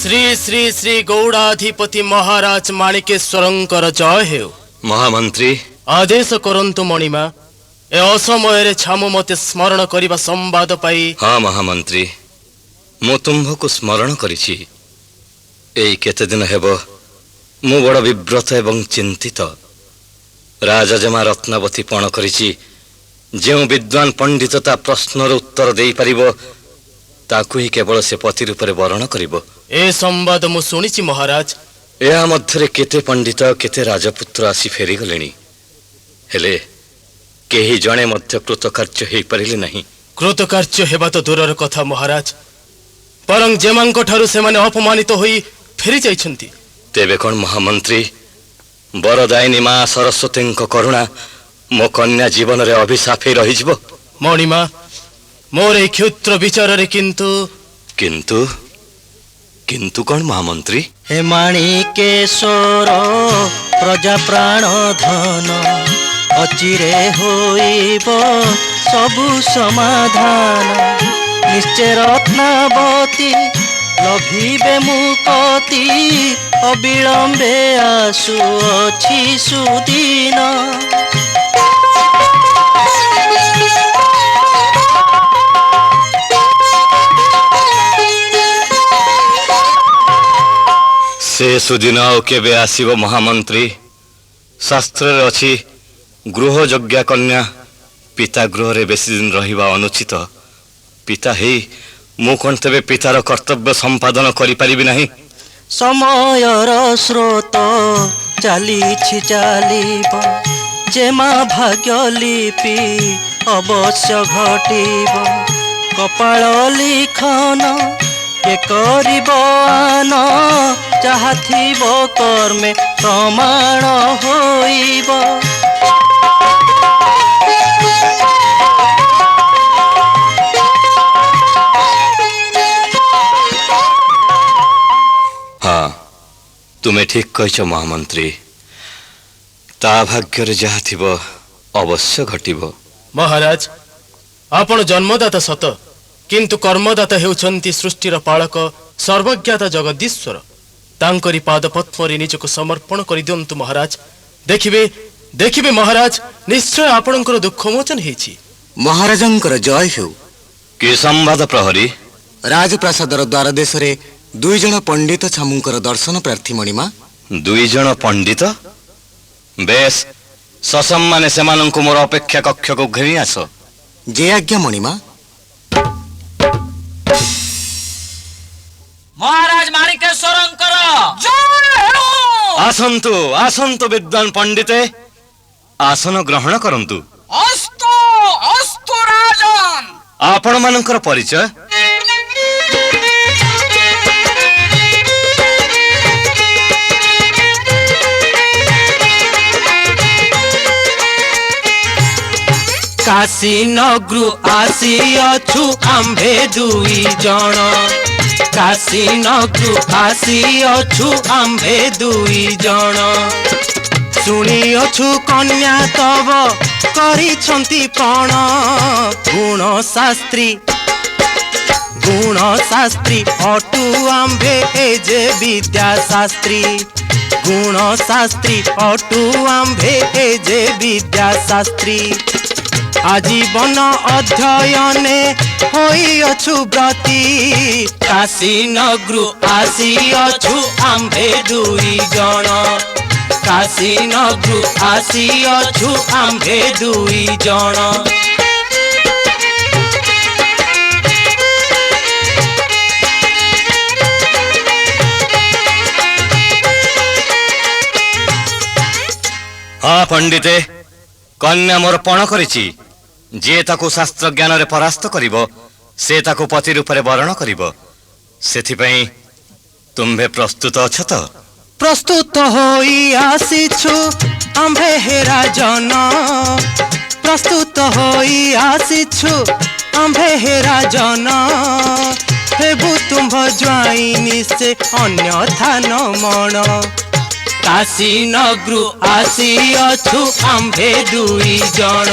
श्री श्री श्री गौड़ाधिपति महाराज माणिकेश्वरंकर जय हेउ। महामंत्री आदेश करंतु मणिमा ए असमय छामु मते स्मरण करिबा संवाद पाई। हाँ महामंत्री मु तुम्भको स्मरण करिछि। एई केते दिन हेबो मु बड़ विव्रत एवं चिंतित। राजजमा रत्नावती पण करिछि जे विद्वान पंडित ता प्रश्नर उत्तर देई परिबो ताकु ही केवल से पति रूप वर्ण करिबो। ए संवाद मु सुनिछि महाराज। या मध्यरे केते पंडित केते राजपुत्र आसी फेरी गलेनी हेले केही जणे मध्य कृतकार्य हेई परिले नहीं। कृतकार्य हेबा तो दूरर कथा महाराज, परं जेमांको ठारु से माने अपमानित होई फेरी जाइछंती। तेबे कोन महामंत्री बरदायिनी मां सरस्वती करुणा मो कन्या जीवन रे अभिशाप ही रही जिवो। मणिमा मोर ए क्षुद्र विचार रे किंतु किंतु किंतु कौन महामंत्री? हे माणिकेश्वर प्रजा प्राण धन अचिरे होइब सबु समाधान। निश्चय रत्नावती लभिबे मुकती अविलंबे आसु अछि सुदिन। से सुदिन केबे आसीबो महामंत्री? शास्त्र अच्छी गृह योग्य कन्या पिता गृह रे बेसी दिन रहिबा अनुचित। पिता हे मु कोन तेबे पितार कर्तव्य संपादन करि परिबि नाही? समयर स्रोत चालिछि चालिब जेमा भाग्य लिपि अवश्य घटिब। कपाल लिखन के करिब आन जहा थिब कर्मे प्रमाण होइब। हाँ तुम्हें ठीक कहिछ महामंत्री। ता भाग्य रे जहा थिब अवश्य घटिब। महाराज आपण जन्मदाता सत किंतु कर्मदाता हेउछंती सृष्टिर पालक सर्वज्ञाता जगदीश्वर। तांकरी पाद पद्मरे निजको समर्पण करि दियंतु महाराज। देखिबे देखिबे महाराज निश्चय आपणकर दुख मोचन हेछि। महाराजंकर जय हेउ। कि संवाद प्रहरी? राजप्रासादर द्वार देश रे दुई जन पंडित छामुंकर दर्शन प्रार्थी मणिमा। दुई जन पंडित? बेस ससम्माने सेमानंकु मोर अपेक्षा कक्ष को घेरी आस। जे आज्ञा मणिमा। महाराज माणिकेश्वरंकर आसंतु आसंतु विद्वान पंडिते आसन ग्रहण करंतु। अस्तु अस्तु राजन। आपण मानकर परिचय? काशी नगरु आसी अछु आम्भे दुई जन। काशी नगरु आसी अछु आम्भे दुई जन। शुणी अछु कन्या तब करिछंती पण गुण शास्त्री अटु आम्भे एजे विद्या शास्त्री। गुण शास्त्री अटु आम्भे एजे विद्या शास्त्री। आजीवन अध्ययने होई अछु व्रती काशी नगरु आसी अछु आम्भे दुई जन। काशी नगरु आसी अछु आम्भे दुई जन। हाँ पंडिते कन्या मोर पण करिछि। जे ताकु शास्त्र ज्ञान रे परास्त करिवो से ताकु पति रूप रे वर्ण करिवो। सेथिपई तुम्भे प्रस्तुत अछ त? प्रस्तुत होई आसीछु आम्भे हे राजन। प्रस्तुत होई आसीछु आम्भे हे राजन। हेबु तुम्भ ज्वाइनी से अन्यथा न मन। काशी नगरु आसी अछु आम्भे दुई जन।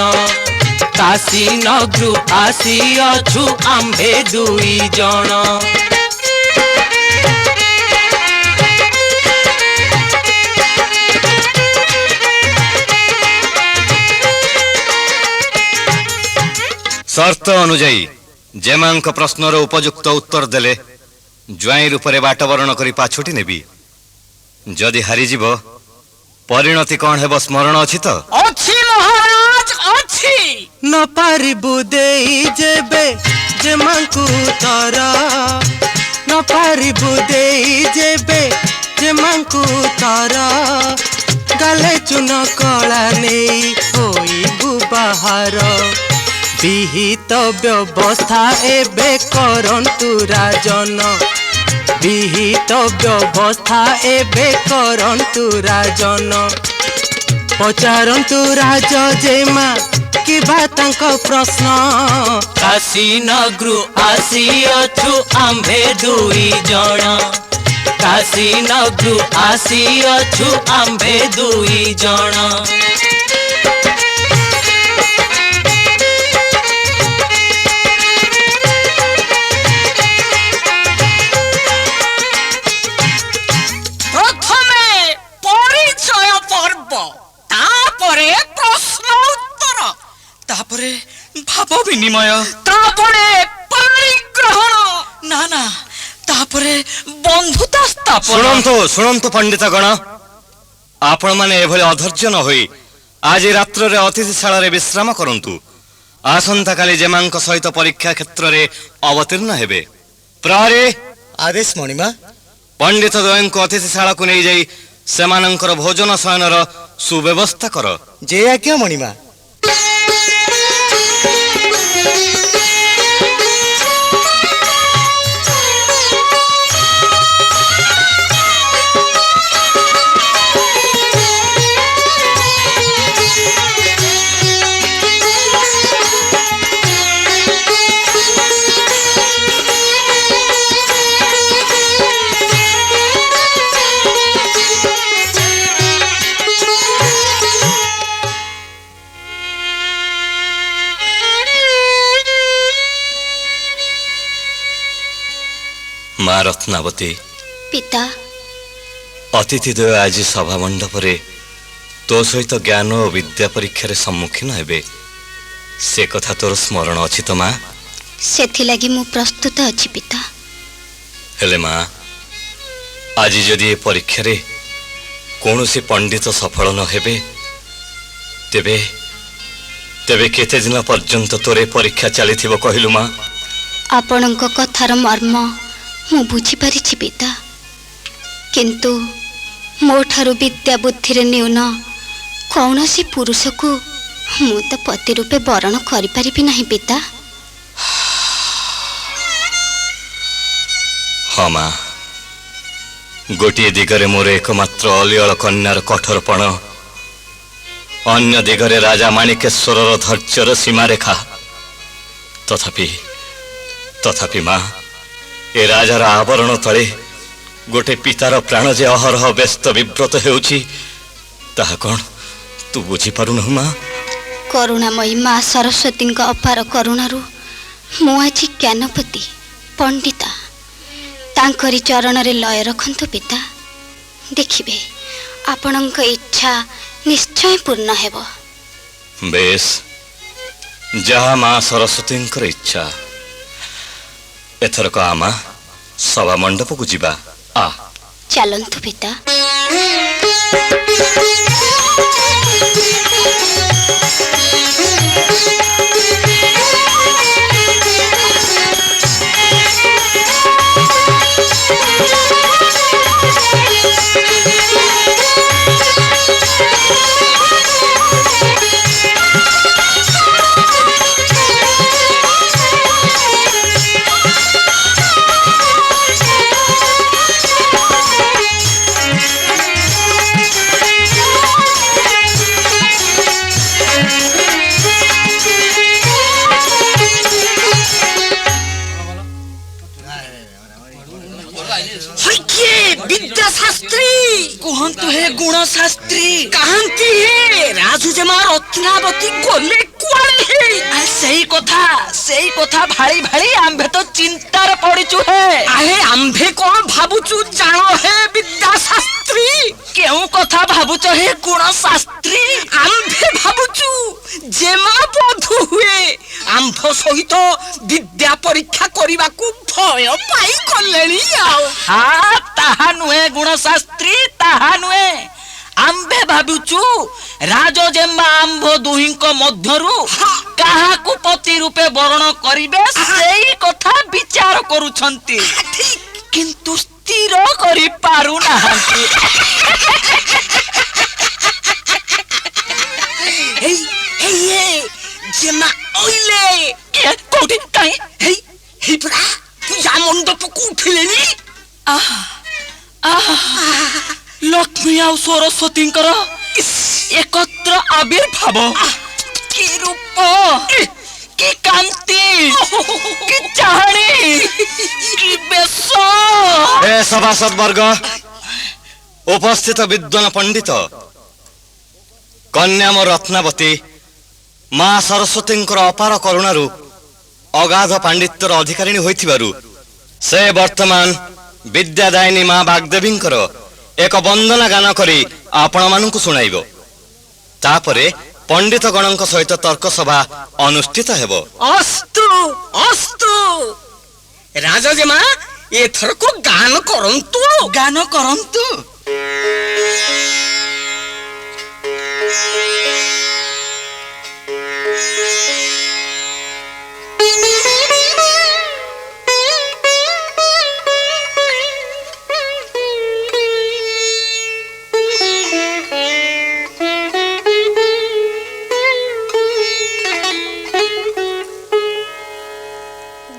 काशी नगरु आसी अछु आम्भे दुई जन। शर्त अनुଯାयी जेमांक प्रश्नर उपयुक्त उत्तर देले ज्वाई रूपरे बाटवरण करी पाछुटी नेबी। जदि हारिजिब परिणति कौन हेब स्मरण अछि तो? अच्छी महाराज अच्छी। न पारिबु देई जेबे जेमांकु तर, न पारिबु देई जेबे जेमांकु तर, गाले चुन कला नेई होइबु बाहार। विहित व्यवस्था एबे करन्तु राजन, विहित व्यवस्था एबे करन्तु राजन। पचारन्तु राज जेमा किबा तांक प्रश्न। काशी नगरु आसीअछु आम्भे दुई जण, काशी नगरु आसीअछु आम्भे दुई जण। प्रथमे परिचय पर्व, तापरे प्रश्न उत्तर, तापरे भाव विनिमय, तापरे परिग्रहण, ना ना तापरे बंधुता स्थापन। शुणन्तु शुणन्तु पंडितगण, आपण माने एभली अधैर्य न होई आज रात्र रे अतिथिशाला रे विश्राम करंतु। आसंता काली जेमांक सहित परीक्षा क्षेत्र रे अवतीर्ण हेबे। प्रहरी आदेश मणिमा। पंडित द्वयं को अतिथिशाला को नहीं जाई सेमानंकर भोजन शयनर सुव्यवस्था कर। जे आज्ञा मणिमा। माँ रत्नावती पिता, अतिथि द्वय आज सभा मंडप रे तो सहित ज्ञान और विद्या परीक्षा सम्मुखीन हेबे, से कथा तोर स्मरण अछि तो माँ? सेथिलागि मु प्रस्तुत अछि पिता। हेले माँ, आज जदि ए परीक्षा रे कौनसी पंडित सफल न हेबे तेबे तेबे केते दिन पर्यंत तोरे परीक्षा चलिथिबो कहिलु माँ? आपणक कथार मर्म मु बुझी पारिछि पिता, किंतु मो ठारु विद्या बुद्धि रे न्यून कौनसी पुरुष को मु तो पति रूपे वरण करि परिबि नाही पिता। हाँ माँ, गोटे दिगरे मोर एकमात्र अलियल कन्यार कठोरपण, अन्य दिगरे राजा माणिकेश्वर धैर्यर सीमारेखा। तथापि माँ, ए राजार आवरण तले गोटे पितार प्राण जे अहरह व्यस्त विव्रत हेउछि ताहा कौन तू बुझी पारुनहु माँ? करुणामयी माँ सरस्वती अपार करुणारू मु आज ज्ञानपति पंडिता तांकरी चरण रे लय रखंतु पिता। देखिबे आपणक इच्छा निश्चय पूर्ण हेबो। बेस, जहा माँ सरस्वती इच्छा। एथरक आमा सभा मंडप को जीवा। आ चलंतु पिता। कहंतु हे गुण शास्त्री, कहती है राजू जमा रत्नावती गोले कुआली। सही कथा भाई भाई आंभे तो चिंतार पड़िचु है। आहे आंभे कौन भाबुचु जानो है विद्या शास्त्री? केउ कथा भाबुच हे गुण शास्त्री? आंभे भाबुचु जेमा बधु हुए आंभ सहित विद्या परीक्षा करने भय पाई गलेनी हाँ ताहा नुहे गुण शास्त्री ताहा नुहे आंबे भाबुचु राजजेमा आंभ दुहिंक मध्यरु काहाकु पति रूपे वर्ण करिवे सेई कथा विचार करूछंती किंतु स्थिर करि पारु नाहंती हे जेमा ओइले के कोठी काई हे परा पूजा मंडप को उठिलेनी लक्ष्मी आ सरस्वती एकत्र आविर्भाव की रूप की कांति की चाहनी की बेश ए सभासद वर्ग उपस्थित विद्वान पंडित कन्या मो रत्नावती माँ सरस्वती अपार करुणारू अगाध पांडित्यर अधिकारिणी होइथिबारु से वर्तमान विद्यादायिनी माँ बागदेवी एक वंदना गान करी आपण मानकु सुनाइबो तापरे पंडित गणक सहित तर्क सभा अनुष्ठित हेबो अस्तु अस्तु राजजेमा एथर को गान करंतु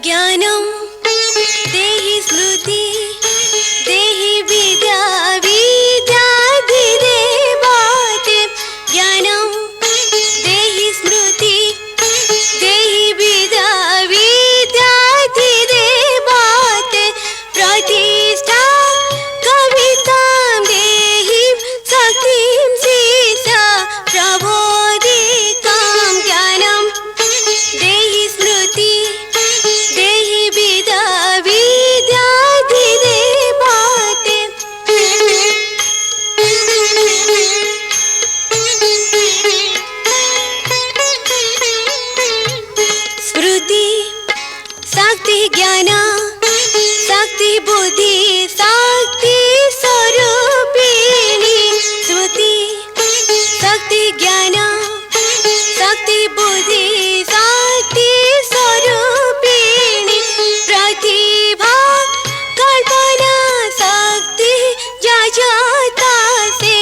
ज्ञानम देहि स्मृति देहि विद्या विद्या धीरे बाते ज्ञानम देहि स्मृति देहि विद्या विद्या धीरे बाते प्रतिष्ठा कविता देहि शक्तिं शिक्षा प्रबोधिकां ज्ञानम देहि स्मृति देहि विद्या विद्या धीरे बाते स्मृति शक्ति ज्ञान शक्ति बुद्धि शक्ति स्वरूपिणी स्मृति शक्ति ज्ञान शक्ति बुद्धि शक्ति स्वरूपिणी प्रतिभा कल्पना शक्ति जाता से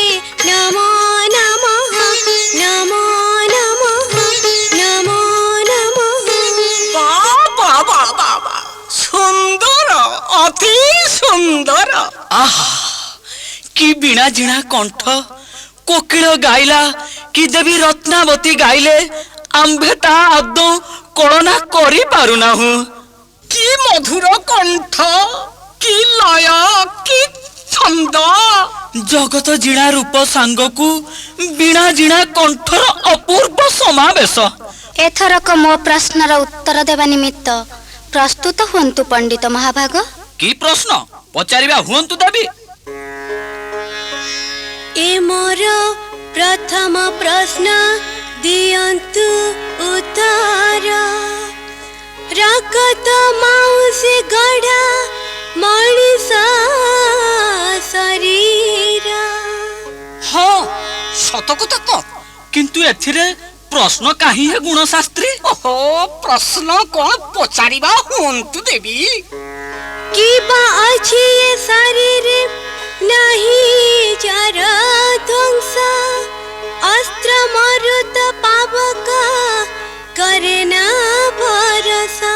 नमो नमः नमो नमः नमो नमः बाबा सुंदर अति सुंदर की बीणा जिणा कंठ कोकिल गाइला कि देवी रत्नावती गाइले आंबे ता आदौ कल्पना करि पारुना हूँ की मधुर कंठ की लय की छंद जगत जिणा रूप सांगकु बीणा जिणा कंठर अपूर्व समावेश एथरक मो प्रश्नर उत्तर देवा निमित्त प्रस्तुत हुंतु पंडित महाभाग की प्रश्न पचारिबा हुंतु देवी ए मोर प्रथम प्रश्न दियंतु उत्तर रगत मांसे गढ़ा मणिष शरीर हाँ सत कथा तो किंतु एथिरे प्रश्न काहे है गुण शास्त्री ओहो प्रश्न कौन पचारिबा हुंतु देवी की बा अछि ये शरीर नहीं जर ध्वंस अस्त्र मरुत पावक करे ना भरोसा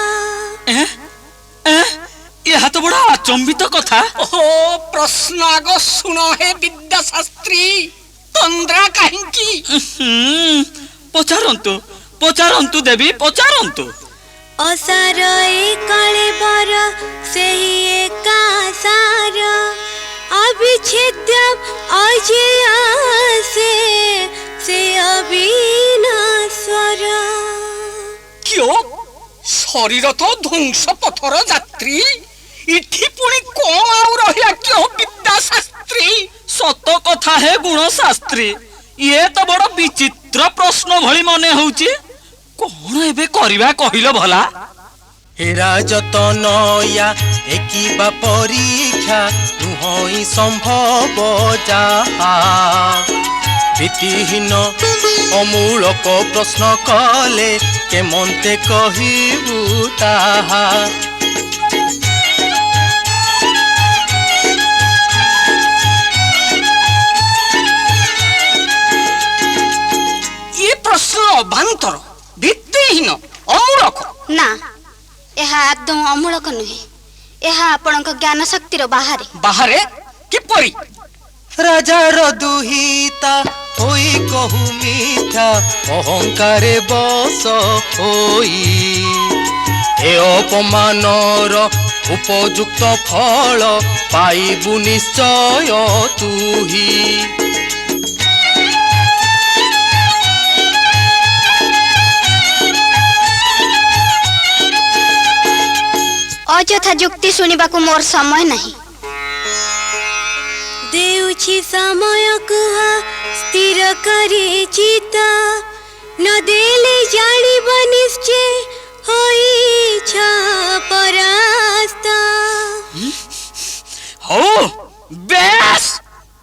यह तो बड़ा अचंबित कथा ओहो प्रश्न आग सुन हे विद्या शास्त्री तंद्रा कहीं पचारंतु पचारंतु देवी पचारंतु असार काले बर सही एका सार अभिछेद्य अजय से अविनाश्वर क्यों शरीर तो ध्वंस पथर यात्री इठी पुणी कौन आउ रहिला क्यों विद्या शास्त्री सत कथा है गुण शास्त्री ये तो बड़ विचित्र प्रश्न भली मने होउची କଣ ଏବେ କରିବା କହିଲ ଭଲା? ହେରା ଯତନୟା ଏକିବା ପରୀକ୍ଷା ନୁହଁ ସମ୍ଭବ ଯାହା ଭିତ୍ତିହୀନ ଅମୂଳକ ପ୍ରଶ୍ନ କଲେ କେମନ୍ତେ କହିବୁ ତାହା। ଏ ପ୍ରଶ୍ନ ଅବାନ୍ତର, ଭିତ୍ତିହୀନ, ଅମୂଳକ। ନା, ଏହା ଆଦୌ ଅମୂଳକ ନୁହେଁ। ଏହା ଆପଣଙ୍କ ଜ୍ଞାନ ଶକ୍ତିର ବାହାରେ। ବାହାରେ କିପରି? ରାଜାର ଦୁହିତା ହୋଇ କହୁ ମିଥ୍ୟା ଅହଙ୍କାରେ ବଶ ହୋଇ ଏ ଅପମାନର ଉପଯୁକ୍ତ ଫଳ ପାଇବୁ ନିଶ୍ଚୟ ତୁହି। ଅଯଥା ଯୁକ୍ତି ଶୁଣିବାକୁ ମୋର ସମୟ ନାହିଁ। ଦେଉଛି ସମୟ କୁହ ସ୍ଥିର କରି ଚିତ ନ ଦେଲେ ଜାଣିବ ନିଶ୍ଚୟ ହୋଇଛ ପରାସ୍ତ। ହଉ ବେଶ,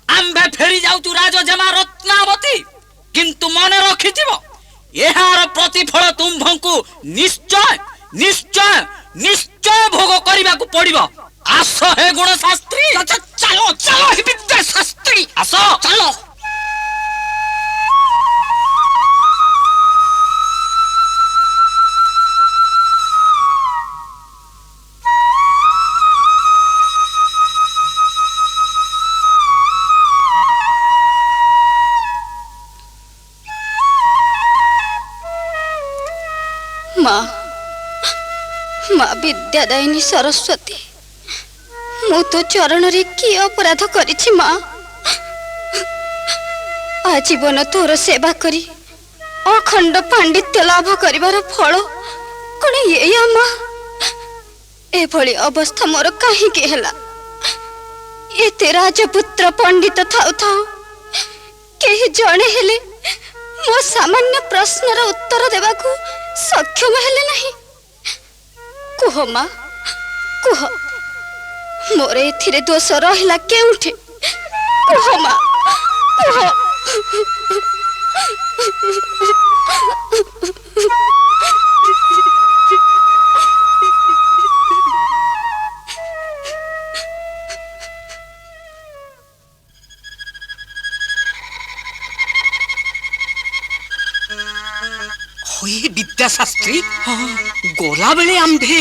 ଆମ୍ଭେ ଫେରି ଯାଉଛୁ ରାଜଜେମା ରତ୍ନାବତୀ, କିନ୍ତୁ ମନେ ରଖିଯିବ ଏହାର ପ୍ରତିଫଳ ତୁମ୍ଭଙ୍କୁ ନିଶ୍ଚୟ ନିଶ୍ଚୟ ନିଶ୍ଚୟ ଭୋଗ କରିବାକୁ ପଡିବ। ଆସ ହେ ଗୁଣ ଶାସ୍ତ୍ରୀ, ଚାଲ ଚାଲ ହେ ବିଦ୍ୟା ଶାସ୍ତ୍ରୀ, ଆସ ଚାଲ। ମା ବିଦ୍ୟାଦାୟିନୀ ସରସ୍ୱତୀ, ମୁଁ ତୋ ଚରଣରେ କି ଅପରାଧ କରିଛି ମା? ଆଜୀବନ ତୋର ସେବା କରି ଅଖଣ୍ଡ ପାଣ୍ଡିତ୍ୟ ଲାଭ କରିବାର ଫଳ କଣ ଏଇଆ ମା? ଏଭଳି ଅବସ୍ଥା ମୋର କାହିଁକି ହେଲା? ଏତେ ରାଜପୁତ୍ର ପଣ୍ଡିତ ଥାଉ ଥାଉ କେହି ଜଣେ ହେଲେ ମୋ ସାମାନ୍ୟ ପ୍ରଶ୍ନର ଉତ୍ତର ଦେବାକୁ ସକ୍ଷମ ହେଲେ ନାହିଁ। କୁହ ମା, କୁହ, ମୋର ଏଥିରେ ଦୋଷ ରହିଲା କେଉଁଠି? କୁହ ମା, କୁହ। ବିଦ୍ୟା ଶାସ୍ତ୍ରୀ, ଗଲାବେଳେ ଆମ୍ଭେ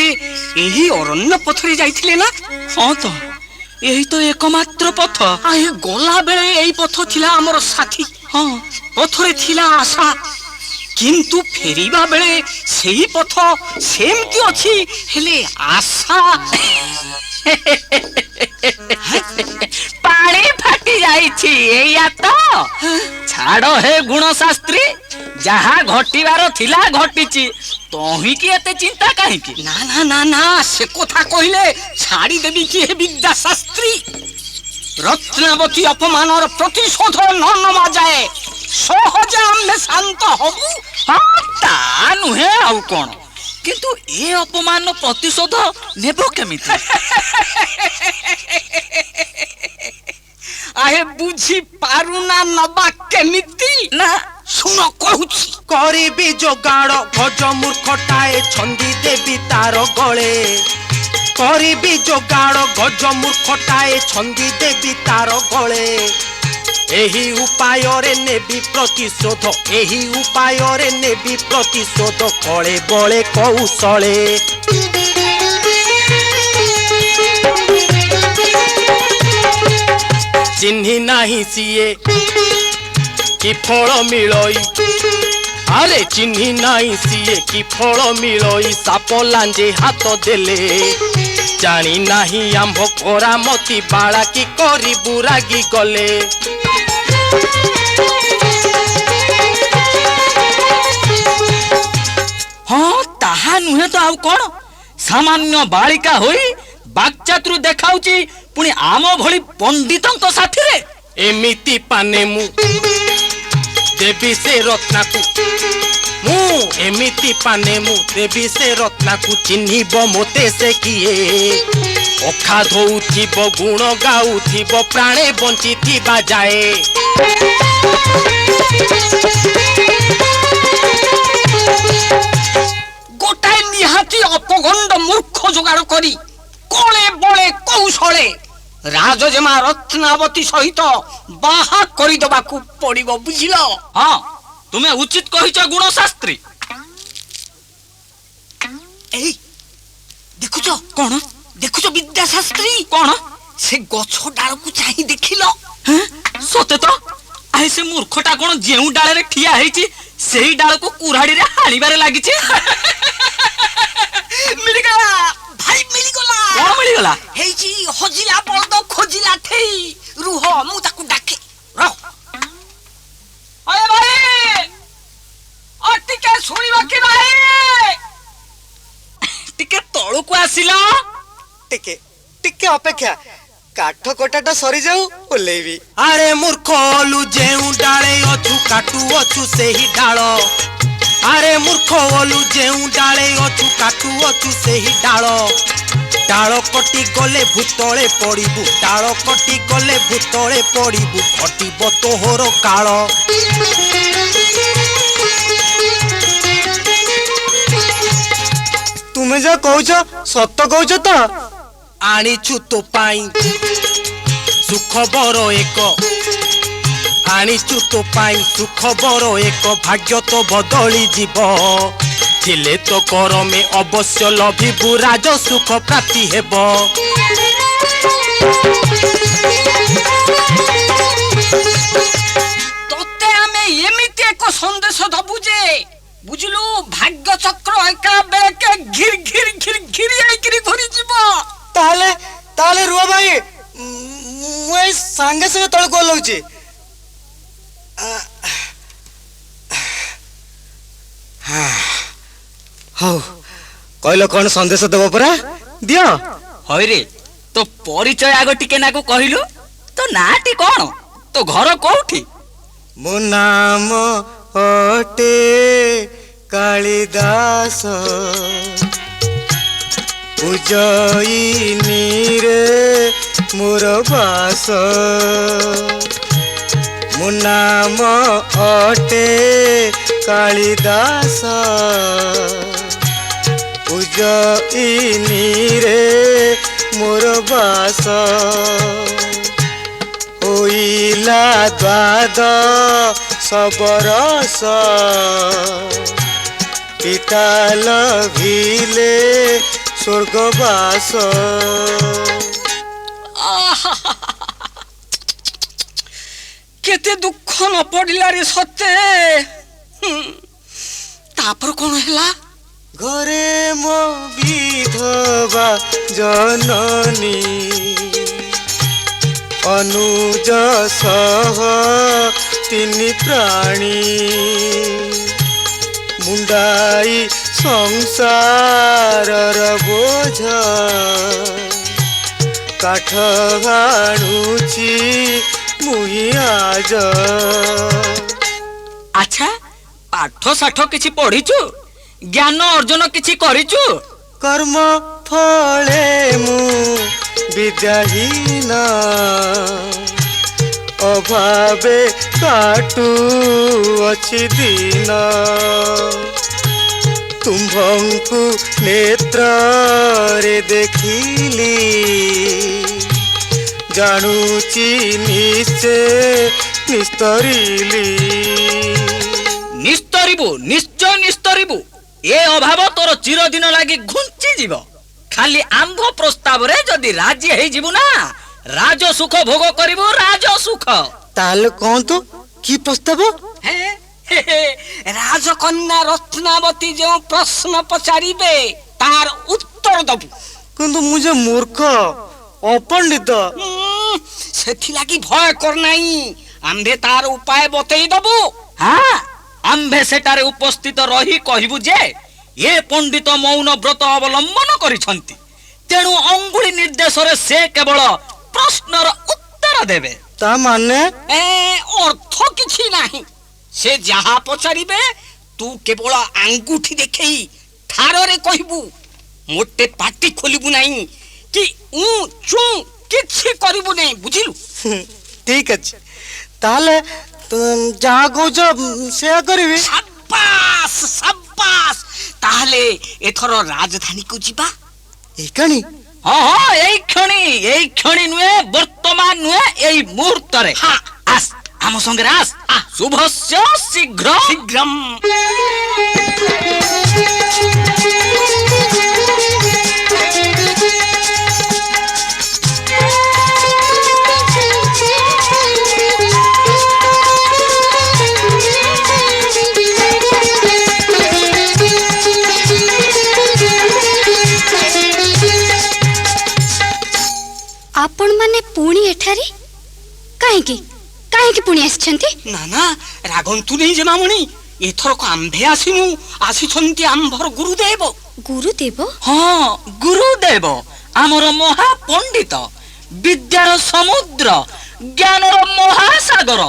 ଏହି ଅରଣ୍ୟ ପଥରେ ଯାଇଥିଲେ ନା? ହଁ ତ, ଏହି ତ ଏକମାତ୍ର ପଥ। ଗଲାବେଳେ ଏଇ ପଥ ଥିଲା ଆମର ସାଥୀ। ହଁ, ପଥରେ ଥିଲା ଆଶା, କିନ୍ତୁ ଫେରିବା ବେଳେ ସେଇ ପଥ ସେମିତି ଅଛି, ହେଲେ ଆଶା ପାଣି ଫାଟି ଯାଇଛି। ଏଇଆ ତ? ଛାଡ ହେ ଗୁଣ ଶାସ୍ତ୍ରୀ, ଯାହା ଘଟିବାର ଥିଲା ଘଟିଛି, ତହିଁକି ଏତେ ଚିନ୍ତା କାହିଁକି? ନା ନା ନା ନା, ସେ କଥା କହିଲେ ଛାଡ଼ିଦେବି କି ହେ ବିଦ୍ୟା ଶାସ୍ତ୍ରୀ? ରତ୍ନାବତୀ ଅପମାନର ପ୍ରତିଶୋଧ ନ ନମା ଯାଏ ସହଜେ ଆମେ ଶାନ୍ତ ହବୁ? ହଁ, ତା ନୁହେଁ ଆଉ କଣ, କିନ୍ତୁ ଏ ଅପମାନ ପ୍ରତିଶୋଧ ନେବ କେମିତି? ଆହେ ବୁଝି ପାରୁନା ନବା କେମିତି? ନା, ଶୁଣ କହୁଛି। କରିବି ଯୋଗାଡ଼ ଭଜ ମୂର୍ଖଟାଏ ଛନ୍ଦି ଦେବି ତାର ଗଳେ। କରିବି ଯୋଗାଡ଼ ଗଜ ମୂର୍ଖଟାଏ ଛନ୍ଦି ଦେବି ତାର ଗଳେ। ଏହି ଉପାୟରେ ନେବି ପ୍ରତିଶୋଧ, ଏହି ଉପାୟରେ ନେବି ପ୍ରତିଶୋଧ, କଳେ ବଳେ କୌଶଳେ। ଚିହ୍ନି ନାହିଁ ସିଏ କି ଫଳ ମିଳଇ, ଆରେ ଚିହ୍ନି ନାହିଁ ସିଏ କି ଫଳ ମିଳଇ, ସାପ ଲାଞ୍ଜେ ହାତ ଦେଲେ ଜାଣି ନାହିଁ ଆମ୍ଭ କରାମତି ବାଳା କି କରିବୁ ରାଗି ଗଲେ। ହଁ, ତାହା ନୁହେଁ ତ ଆଉ କଣ? ସାମାନ୍ୟ ବାଳିକା ହୋଇ ବାକ୍ଚାତୁର ଦେଖାଉଛି, ପୁଣି ଆମ ଭଳି ପଣ୍ଡିତଙ୍କ ସାଥିରେ। ଏମିତି ପାନେ ମୁଁ ଦେବି ସେ ରତ୍ନାକୁ ମୁଁ ଏମିତି ପାନେ ମୁଁ ଦେବି ସେ ରତ୍ନାକୁ ଚିହ୍ନିବ ମୋତେ ସେ କିଏ ଅଖା ଧୋଉଥିବ ଗୁଣ ଗାଉଥିବ ପ୍ରାଣେ ବଞ୍ଚିଥିବା ଯାଏ ଗୋଟାଏ ନିହାତି ଅପଗଣ୍ଡ ମୂର୍ଖ ଯୋଗାଡ଼ କରି କଳେ ବଳେ କୌଶଳେ ରାଜଜେମା ରତ୍ନାବତୀ ସହିତ ବାହା କରିଦେବାକୁ ପଡିବ ବୁଝିଲ। ହଁ ତୁମେ ଉଚିତ କହିଛ ଗୁଣ ଶାସ୍ତ୍ରୀ। ଏଇ ଦେଖୁଛ କଣ ଦେଖୁଛ ବିଦ୍ୟାଶାସ୍ତ୍ରୀ କଣ ସେ ଗଛ ଡାଳକୁ ଚାହିଁ ଦେଖିଲ ସତେ ତ ଆଏ ସେ ମୂର୍ଖଟା କଣ ଯେଉଁ ଡାଳରେ ଠିଆ ହେଇଛି ସେଇ ଡାଳକୁ କୁରାଢିରେ ହାଣିବାରେ ଲାଗିଛି। ମିଳିଗଲା ଭାଇ ମିଳିଗଲା। କଣ ମିଳିଗଲା? ହେଇଛି ହଜିଲା ବଳଦ ଖୋଜିଲା ଠେଇ ରୁହ ମୁଁ ତାକୁ ଡାକେ ରହ। ଅରେ ଭାଇ ଟିକେ ଶୁଣିବ କି ଭାଇ ଟିକେ ତଳକୁ ଆସିଲ। ଟିକେ ଟିକେ ଅପେକ୍ଷା କାଠ କଟାଟା ସରିଯାଉ ଓହ୍ଲେଇବି। ଆରେ ମୂର୍ଖ ଓଲୁ ଯେଉଁ ଡାଳେ ଅଛୁ କାଟୁ ଅଛୁ ସେହି ଡାଳ ଆରେ ମୂର୍ଖ ଓଲୁ ଯେଉଁ ଡାଳେ ଅଛୁ କାଟୁ ଅଛୁ ସେହି ଡାଳ ଡାଳ କଟି ଗଲେ ଭୂତଳେ ପଡ଼ିବୁ ଡାଳ କଟି ଗଲେ ଭୂତଳେ ପଡ଼ିବୁ ଘଟିବ ତୋହର କାଳ। ତୁମେ ଯା କହୁଛ ସତ କହୁଛ ତ? ଆଣିଛୁ ତୋ ପାଇଁ ସୁଖ ବର ଏକ ଆଣିଛୁ ତୋ ପାଇଁ ସୁଖ ବର ଏକ ଭାଗ୍ୟ ତ ବଦଳି ଯିବ ଥିଲେ ତ କରମେ ଅବଶ୍ୟ ଲଭିବୁ ରାଜ ସୁଖ ପ୍ରାପ୍ତି ହେବ। ତତେ ଆମେ ଏମିତି ଏକ ସନ୍ଦେଶ ଦବୁ ଯେ ବୁଝିଲୁ ଭାଗ୍ୟ ଚକ୍ର ଏକା ବେଳକେ ଘିର ଘିର ଘିର ଘିରି ହେଇକିରି ଘୁରି ଯିବ। ତାହେଲେ ତାହେଲେ ରୁହ ଭାଇ ମୁଁ ଏଇ ସାଙ୍ଗେ ସାଙ୍ଗେ ତଳକୁ ଓହ୍ଲଉଛି। ହଉ କହିଲ କଣ ସନ୍ଦେଶ ଦେବ ପରା ଦିଅ। ହଇରେ ତୋ ପରିଚୟ ଆଗ ଟିକେ ନାକୁ କହିଲୁ। ତୋ ନାଁଟି କଣ? ତୋ ଘର କୋଉଠି? ମୋ ନାମ ଅଟେ କାଳିଦାସ ଉଜ୍ଜୟିନୀରେ ମୋର ବାସ। ମୋ ନାମ ଅଟେ କାଳିଦାସ ଉଜ୍ଜୟିନୀରେ ମୋର ବାସ। ହୋଇଲା ଦ୍ୱାଦଶ ବରଷ ପିତା ଲଭିଲେ ସ୍ୱର୍ଗବାସ। କେତେ ଦୁଃଖ ନ ପଡିଲା ରେ ସତେ। ତାପରେ କଣ ହେଲା? ଘରେ ମୋ ବିଧବା ଜନନୀ ଅନୁଜ ସହ ତିନି ପ୍ରାଣୀ ମୁଣ୍ଡାଇ ସଂସାରର ବୋଝ କାଠ ହାଣୁଛି ମୁହିଁ ଆଜ। ଆଚ୍ଛା ପାଠ ସାଠ କିଛି ପଢିଛୁ? ଜ୍ଞାନ ଅର୍ଜନ କିଛି କରିଛୁ? କର୍ମ ଫଳେ ମୁଁ ବିଦ୍ୟାହୀନ ଅଭାବେ କାଟୁ ଅଛି ଦିନ। ତୁମ୍ଭଙ୍କୁ ନେତ୍ରରେ ଦେଖିଲି ଜାଣୁଛି ନିଶ୍ଚେ ନିସ୍ତରିଲି। ନିସ୍ତରିବୁ, ନିଶ୍ଚୟ ନିସ୍ତରିବୁ। ଏ ଅଭାବ ତୋର ଚିରଦିନ ଲାଗି ଘୁଞ୍ଚି ଯିବ। ଖାଲି ଆମ୍ଭ ପ୍ରସ୍ତାବରେ ଯଦି ରାଜି ହେଇଯିବୁ ନା ରାଜ ସୁଖ ଭୋଗ କରିବୁ। ରାଜ ସୁଖ ତାହେଲେ କହନ୍ତୁ କି ପ୍ରସ୍ତାବ? ରାଜକନ୍ୟା ରତ୍ନାବତୀ ଯେଉଁ ପ୍ରଶ୍ନ ପଚାରିବେ ତାର ଉତ୍ତର ଦବୁ। କିନ୍ତୁ ମୁଁ ଯେ ମୂର୍ଖ ଅପଣ୍ଡିତ। ସେଥିଲାଗି ଭୟ କର ନାହିଁ। ଆମ୍ଭେ ତାର ଉପାୟ ବତେଇ ଦବୁ। ହଁ ଆମ୍ଭେ ସେଠାରେ ଉପସ୍ଥିତ ରହି କହିବୁ ଯେ ଏ ପଣ୍ଡିତ ମୌନ ବ୍ରତ ଅବଲମ୍ବନ କରିଛନ୍ତି, ତେଣୁ ଅଙ୍ଗୁଳି ନିର୍ଦ୍ଦେଶରେ ସେ କେବଳ ପ୍ରଶ୍ନର ଉତ୍ତର ଦେବେ। ତା ମାନେ ଅର୍ଥ କିଛି ନାହିଁ। ସେ ଯାହା ପଚାରିବେ तू केवल आंगुठी देखई ठारे कहबू मोटे पाटी खोलबू नहीं कि चू किछि करबू नहीं बुझिलु। ठीक अछि ताले जहाँ कौच से करिबी। शाबाश शाबाश ताहले एथर राजधानी को जीवा एकानी। हाँ हाँ एई क्षणी नुए वर्तमान नुए एई मुहूर्त रे। हाँ आस आम संगे आस शुभस्य शीघ्र शीघ्रम। आपण माने पुणी एठारी काहेकि काहेकि पुणी आछंती। ना ना रागंतु नहीं जमामणि एथर को आंभे आसिनु आसिछंती आंभर गुरुदेव। गुरुदेव हाँ गुरुदेव आमर महापंडित विद्यार समुद्र ज्ञानर महासागर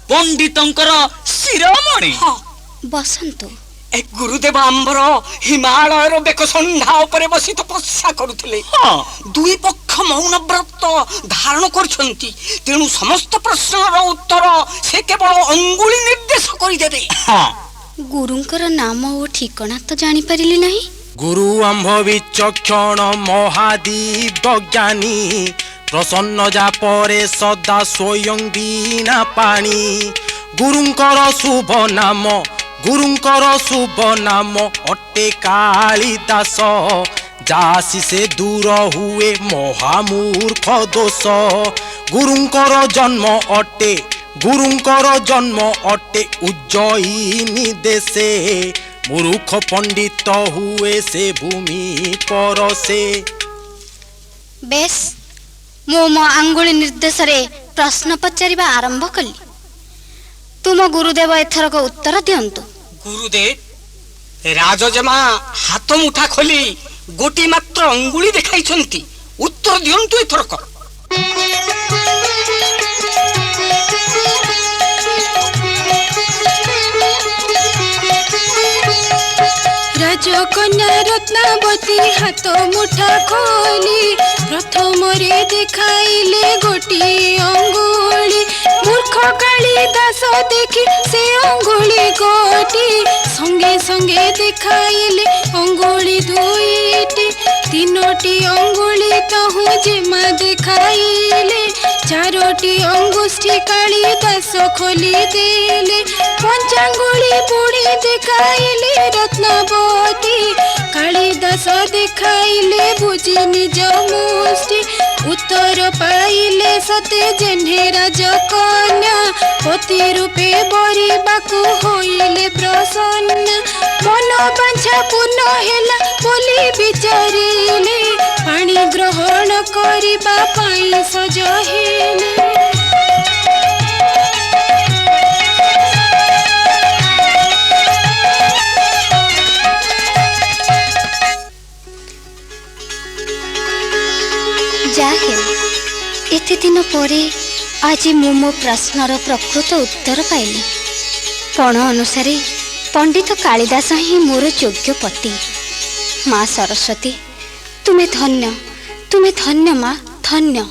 पंडितंकर शिरोमणि। हाँ बसंतो ए गुरुदेव आंबर हिमालयर बेकसंढा उपरे बसी तपस्या करुथिले। हाँ दुई पक्ष मौन व्रत धारण करछंती तेणु समस्त प्रश्नर उत्तर से केवल अंगुली निर्देश करि देबे। हाँ गुरुंकर नाम ओ ठिकाना तो जानी परिली नहीं। गुरु आंभ विचक्षण महादीप ज्ञानी प्रसन्न जा परे सदा स्वयं बिना पानी। गुरुंकर शुभ नाम अटे कालिदास जासी से दूर हुए महामूर्ख दोष। गुरुंकर जन्म अटे उज्जयिनी देशे मूर्ख पंडित हुए से भूमि पर से। बेस मो आंगुली निर्देश रे प्रश्न पचारिबा आरंभ कली। तुम गुरुदेव एथर को उत्तर दियंतु। गुरुदेव राजजमा हाथ मुठा खोली गोटी मात्र अंगुली देखाइछंती उत्तर दियंतु एथरक। राजकन्या रत्नावती हाथ मुठा खोली प्रथम रे देखाइले गोटी अंगुली। मूर्ख कालिदास देखी से अंगुली गोटी संगे संगे देखाइले अंगुली दुईटी। तीनोटी अंगुली तहु जेमा देखाइले चारोटी अंगुष्ठी कालिदास खोली देले। पंचांगुली पुणी देखाइले रत्नावती कालिदास देखाइले बुझी निज मुष्टि। उत्तर पाइले सते जेन्हे राजकन्या पति रूपे बरिबाकु होइले प्रसन्न। मन बांछा पूर्ण हेला बोली विचारिले पानी ग्रहण करिबा पाई सज हेले। जाहे एते दिन परे आज मो प्रश्नर प्रकृत उत्तर पाइली। पण अनुसार पंडित कालिदास ही मोर योग्य पति। माँ सरस्वती तुम्हें धन्य माँ धन्य।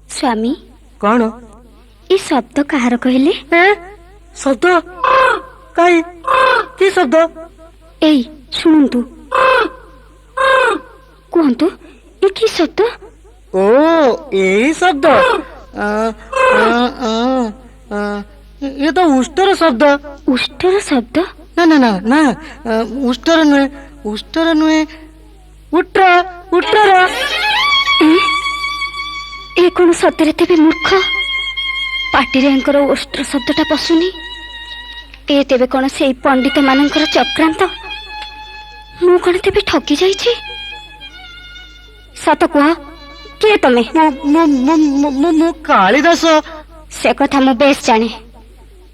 स्वामी कौन ये शब्द कहार कहले? शब्द कई की शब्द? एई शुणु कहतु ये की शब्द? ओ यही शब्द ये तो उष्टर शब्द। उष्टर शब्द? ना ना ना ना उष्टर नुहे उट्टर। ए कौन सतरे तेबे मूर्ख पाटिरे एंकर उष्ट्र शब्दटा पशुनी। ए तेबे कौन से पंडित मानकर चक्रांत। मु कौन तेबे ठगी जाइछि? ସତ କୁହ, କିଏ ତମେ? ମୁଁ କାଳିଦାସ। ସେ କଥା ମୁଁ ବେଶ ଜାଣେ।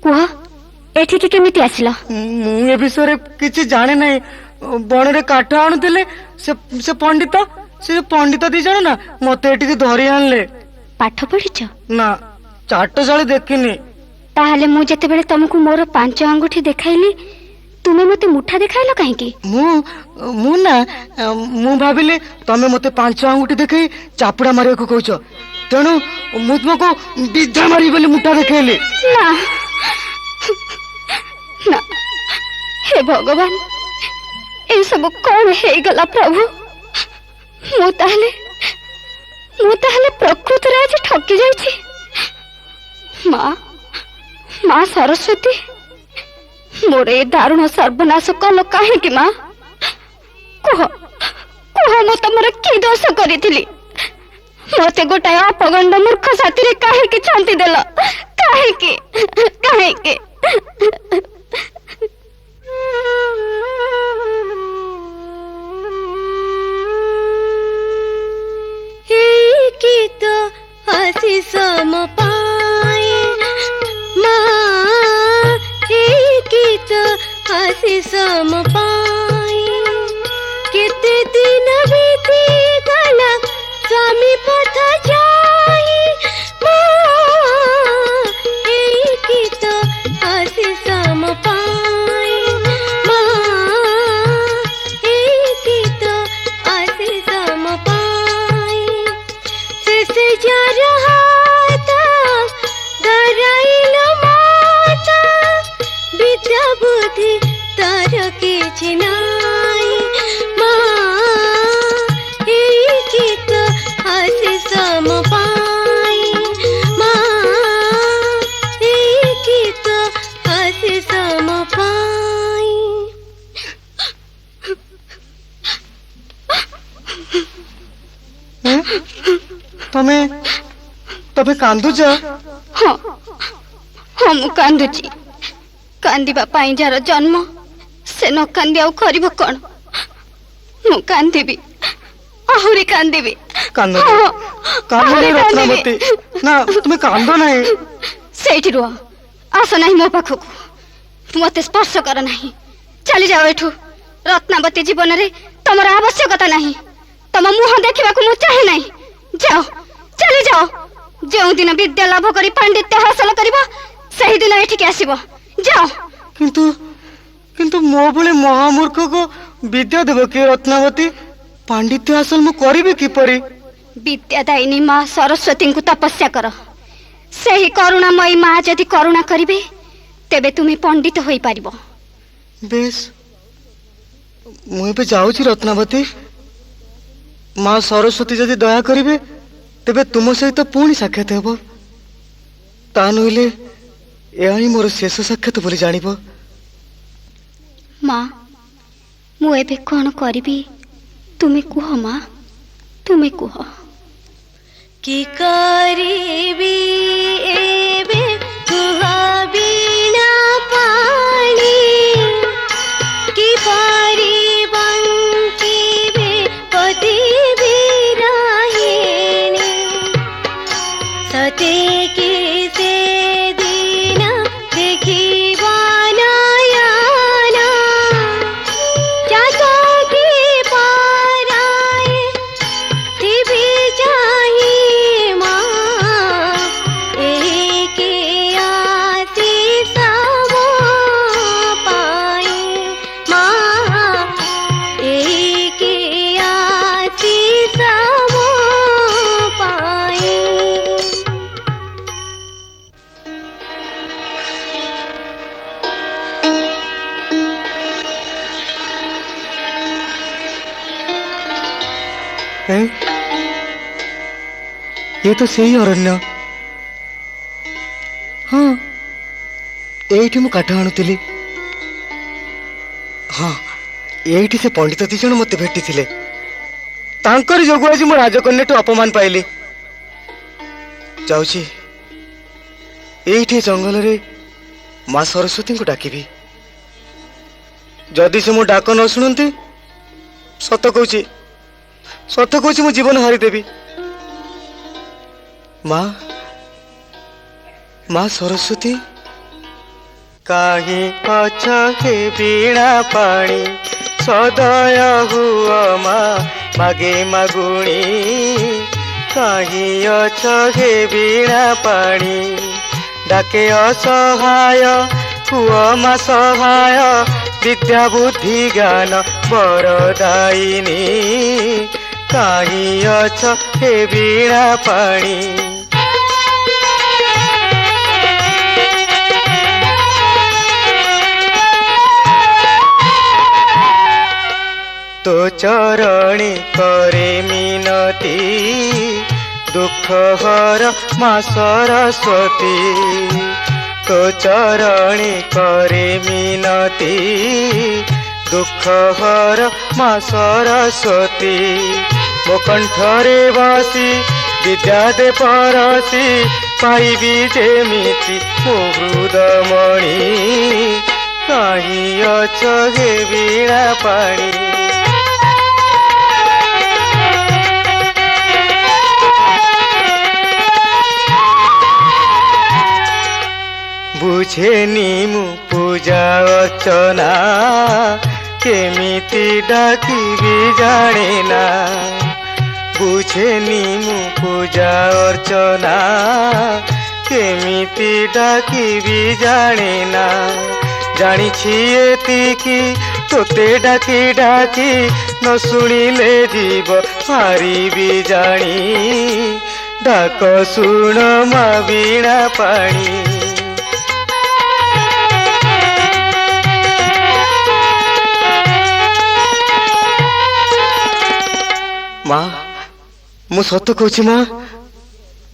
କୁହ, ଏଠିକି କେମିତି ଆସିଲ? ମୁଁ ଏ ବିଷୟରେ କିଛି ଜାଣେ ନାହିଁ। ବଣରେ କାଠ ଆଣୁଥିଲେ ସେ ପଣ୍ଡିତ ଦି ଜଣ ନା ମତେ ଏଠିକି ଧରି ଆଣିଲେ। ପାଠ ପଢିଛ? ନା, ଚାଟଶାଳୀ ଦେଖିନି। ତାହେଲେ ମୁଁ ଯେତେବେଳେ ତମକୁ ମୋର 5 ଆଙ୍ଗୁଠି ଦେଖାଇଲି, ତୁମେ ମତେ ମୁଠା ଦେଖାଇଲ କାହିଁକି? ମୁଁ ଭାବିଲି ତମେ ମତେ 5 ଆଙ୍ଗୁଠି ଦେଖେଇ ଚାପୁଡା ମାରିବାକୁ କହୁଛ, ତେଣୁ ମୁଁ ତୁମକୁ ବିଧା ମାରିବି ବୋଲି ମୁଠା ଦେଖେଇଲି। ନା ନା, ହେ ଭଗବାନ, ଏସବୁ କଣ ହେଇଗଲା ପ୍ରଭୁ? ମୁଁ ତାହେଲେ ପ୍ରକୃତରେ ଆଜି ଠକି ଯାଇଛି। ମା ସରସ୍ୱତୀ, ମୋର ଏ ଦାରୁଣ ସର୍ବନାଶ କଲ କାହିଁକି ମା? କୁହ, ମୁଁ ତମର କି ଦୋଷ କରିଥିଲି? ମତେ ଗୋଟାଏ ଅପଗଣ୍ଡ ମୂର୍ଖ ସାଥିରେ କାହିଁକି ଛାନ୍ତି ଦେଲ? କାହିଁକି? आशीष म पाए आशीष म पाए केते दिन बीती गला स्वामी पथ जाई गीत आशीष म पाए गीत आशीष म पाए से जा रहा विद्या बुद्धि तार किछि नाई गीत आशीष म पाई गीत आशीष म पाई। ତମେ କାନ୍ଦୁଛ? ହଁ, ମୁଁ କାନ୍ଦୁଛି। କାନ୍ଦିବା ପାଇଁ ଯାହାର ଜନ୍ମ, ସେ ନ କାନ୍ଦି ଆଉ କରିବ କଣ? ମୁଁ କାନ୍ଦିବି, ଆହୁରି କାନ୍ଦିବି। ରତ୍ନାବତୀ, ନା ତୁମେ କାନ୍ଦ ନାହିଁ। ସେଇଠି ରୁହ, ଆସ ନାହିଁ ମୋ ପାଖକୁ। ମତେ ସ୍ପର୍ଶ କର ନାହିଁ, ଚାଲିଯାଅ ଏଠୁ। ରତ୍ନାବତୀ ଜୀବନରେ ତମର ଆବଶ୍ୟକତା ନାହିଁ। ତମ ମୁହଁ ଦେଖିବାକୁ ମୁଁ ଚାହେଁ ନାହିଁ। ଯାଅ, ଚାଲିଯାଅ। ଯେଉଁଦିନ ବିଦ୍ୟା ଲାଭ କରି ପାଣ୍ଡିତ୍ୟ ହାସଲ କରିବ, ସେହିଦିନ ଏଠିକି ଆସିବ। ଯାଅ। କିନ୍ତୁ ମୋ ଭଳି ମହାମୂର୍ଖକୁ ବିଦ୍ୟା ଦେବ କି ରତ୍ନାବତୀ? ପାଣ୍ଡିତ୍ୟ ହାସଲ ମୁଁ କରିବି କିପରି? ବିଦ୍ୟାଦାୟିନୀ ମା ସରସ୍ୱତୀଙ୍କୁ ତପସ୍ୟା କର। ସେହି କରୁଣାମୟୀ ମା ଯଦି କରୁଣା କରିବେ, ତେବେ ତୁମେ ପଣ୍ଡିତ ହୋଇପାରିବ। ବେଶ, ମୁଁ ଏବେ ଯାଉଛି ରତ୍ନାବତୀ। ମା ସରସ୍ୱତୀ ଯଦି ଦୟା କରିବେ, ତେବେ ତୁମ ସହିତ ପୁଣି ସାକ୍ଷାତ ହେବ। ତା ନହେଲେ ଏହା ହିଁ ମୋର ଶେଷ ସାକ୍ଷାତ ବୋଲି ଜାଣିବ। ମା, ମୁଁ ଏବେ କଣ କରିବି? ତୁମେ କୁହ ମା, ତୁମେ କୁହ। କି କରିବି ଏବେ କୁହ ବିନା ପାଣି, କି ପାରି ବଞ୍ଚିବେ ପତି ବିରହିଣୀ। ସତେ କି ସେ ଦିନ ଦେଖିବ ନୟନ, ଚାଷ କି ପାରାଏ ଥିବି ଚାହିଁ ମା। ଏହିକି ଆଶୀଷ ମୋ ପାଇଁ ମା, ଏହିକି ଆଶୀଷ ମୋ ପାଇଁ। ये तो सही अरण्य। हाँ, एठी मु काठ आणुतिली। हाँ, एठी से पंडित दी जण मते भेटी थिले। तांकर जोगु आज मु राजकन्याटू अपमान पाइली। जाउची, एठी जंगल रे मां सरस्वती को डाकिबी। जदि से मो डाक न शुणती, सत कहूची ସତ କହୁଛି ମୁଁ ଜୀବନ ହାରିଦେବି। ମା ମା ସରସ୍ୱତୀ କାହିଁ ଅଛ ହେ ବୀଣା ପାଣି ସଦୟ ହୁଅ ମା ମାଗେ ମାଗୁଣି କାହିଁ ଅଛ ହେ ବୀଣା ପାଣି ଡାକେ ଅସହାୟ ହୁଅ ମା ସହାୟ ବିଦ୍ୟା ବୁଦ୍ଧି ଜ୍ଞାନ ବରଦାୟିନୀ କାହିଁ ଅଛ ହେ ବୀଣା ପାଣି। तो चरणी करे मिनती दुख हर मा सरस्वती तो चरणी करे मिनती दुख हर मा सरस्वती मो कंठरे बसी विद्या दे परसी पाइबी जेमिति मो हृदमणि कहीं अछ हे वीणा पाणी। बुझेनी मु पूजा अर्चना केमिति डाकिबी जाने ना बुझेनी मु पूजा अर्चना केमिति डाकिबी जाने ना जानी एतिकी तोते डाकी डाकी न शुणिले जीव हारिबी जानी डाक शुण मा वीणा पाणी। माँ मु सत कहूँ माँ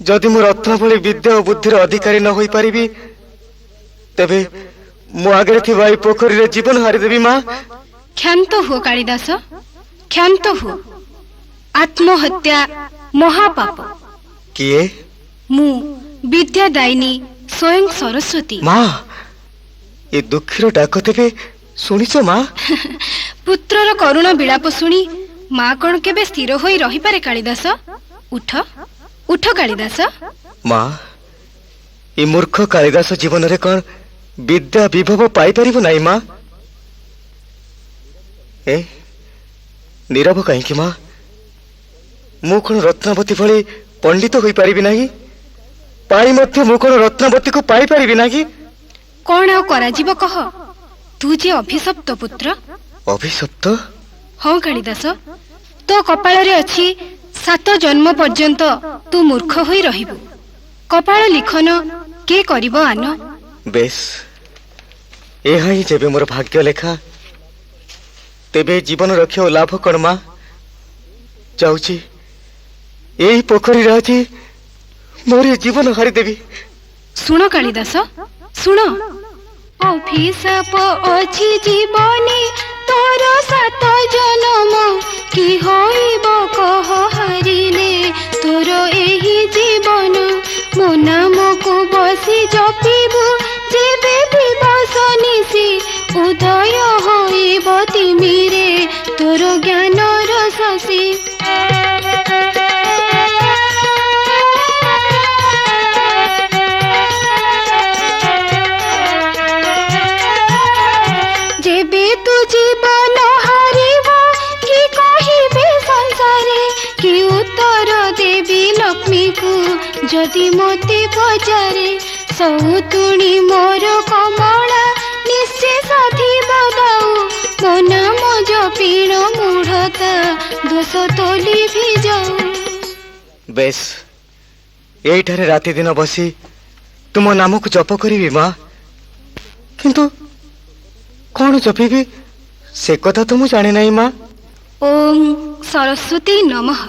जदि मु रत्न भली विद्या और बुद्धिर अधिकारी न होई पारिबी तेबे मु आगे थिबा ई पोखरी रे जीवन हारिदेवी। माँ क्षांत हुओ कालिदास क्षांत हुओ आत्महत्या महापाप किए मु विद्यादायिनी स्वयं सरस्वती। माँ ये दुखीर डाक तेबे सुनिछ माँ पुत्रर करुण विलाप शुणी माँ कौन केबे स्थिर होई रही पारे कालिदास उठ उठ कालिदास। माँ ये मूर्ख कालिदास जीवन रे कौन विद्या विभव पाई परिबो नाही माँ ए नीरव कहीं माँ मु कौन रत्नावती भली पंडित होई पारिबी नाही पाई मध्य मु कौन रत्नावती को पाई पारिबी नाही कौन आ करा जीव कह तू जे अभिशप्त पुत्र। अभिशप्त हाँ कालिदास तो कपाल रे अच्छी 7 जन्म पर्यंत तू मूर्ख होई रहिबु कपाल लिखन के करिबो आन। बेस एहा ही जेबे मोर भाग्य लेखा तेबे जीवन रखियो लाभ कण माँ जाउची एही पोखरी राजी मोर जीवन हारी देवी। सुनो कालिदास सुनो अभिशाप अछि जीवनी तोर 7 जन्म कि होइब कह हारिले तोर एही जीवन मो नाम को बसी जपिबु जेबे दिवस निशी उदय होइब तिमिरे तोर ज्ञानर शशि। जेबे तू जीवन हारिब कि कहिबे संसारे कि उत्तर देवी लक्ष्मी को जदि मते पचारे सौतुणी मोर कमला निश्चय साथी बदाऊ मो नाम जपिण मूढ़ता दोष तोली भी जाऊ। बेस एठारे राति दिन बसी तुम नाम को जप करी माँ किंतु कौन जपिबी से कथा तो मु जाने नहीं माँ। ओम सरस्वती नमः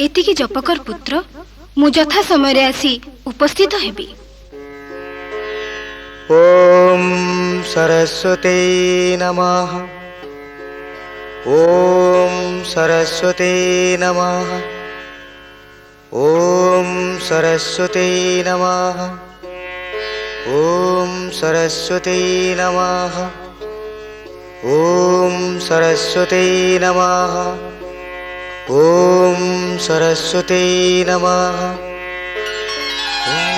एतिकी जपकर पुत्र मु यथा समय आसी उपस्थित हेबी। ओम सरस्वती नमः ओम सरस्वती नमः ओम सरस्वती नमः ओम सरस्वती नमः ओम सरस्वती नमः ओम सरस्वती नमः। ओम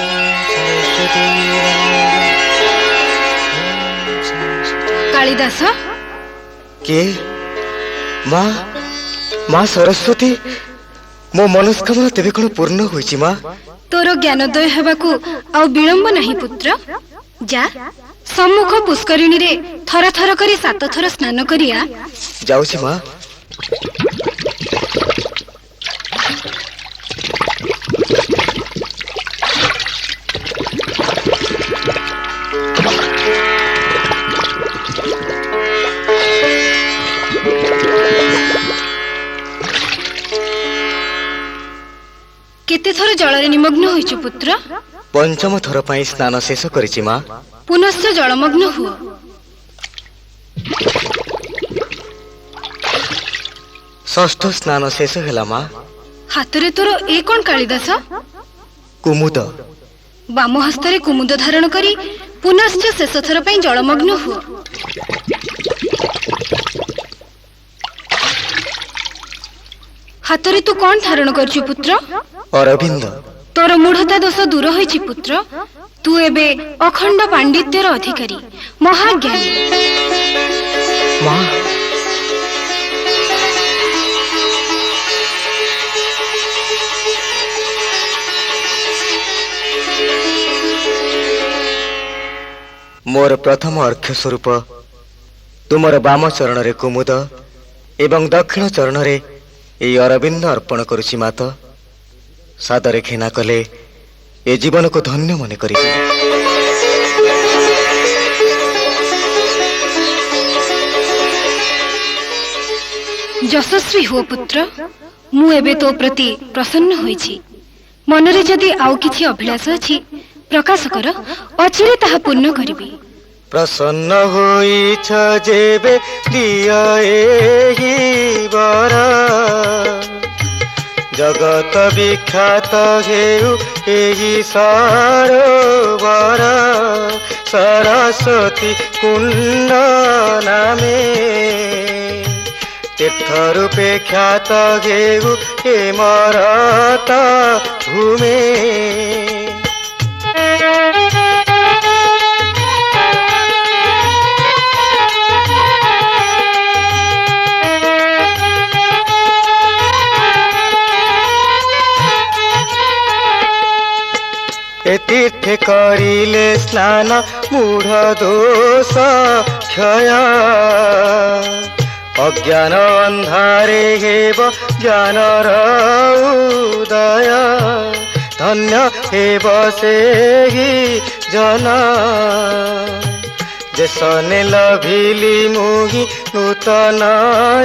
सरस्वती नमः। कालिदास किए माँ माँ सरस्वती मो मनस्कामना तेबे कौन पूर्ण होइछि माँ? तोर ज्ञानोदय हेबाकू आउ विलंब नहीं पुत्र। जा सम्मुख पुष्करिणी रे थर थर करी 7 थर स्नान करिया। जाउछि माँ। केते थर जल निमग्न होइछु पुत्र? पंचम थर पाई स्नान शेष करिछि माँ। पुनश्च जलमग्न हुओ। षष्ठ स्नान शेष ହେଲା माँ। हातरे तोर ए कोन कालिदास? कुमुद। बाम हस्तरे कुमुद धारण करी पुनश्च शेष थर पई जलमग्न हुओ। हातरे तू कोन धारण करछु पुत्र? अरविंद। तोर मूढ़ता दोष दूर होइछि पुत्र। तू एबे अखंड पांडित्यर अधिकारी महाज्ञानी। माँ मोर प्रथम अर्घ्य स्वरूप तुमर बाम चरण रे कुमुद एवं दक्षिण चरण रे ए अरविंद अर्पण करुछि मात। सादरे घृणा कले ए जीवन को धन्य मन करी। यशस्वी हो पुत्र। मु एबे तो प्रति प्रसन्न होइछि। मनरे जदि आउ किछि अभिलाष अछि प्रकाश कर, अचिरे ताहा पूर्ण करिबि। प्रसन्न होइछ जेबे दिया एही बर, जगत विख्यात हेउ एही सरोवर। सरस्वती कुंड नामे तीर्थ रूपे ख्यात हेउ हे मरत भूमे। तीर्थ करिले स्नान मूढ़ दोष क्षय। अज्ञान अंधारे हेब ज्ञानर उदय। धन्य हेब सेहि जन, जेसने लभिली मुहि नूतन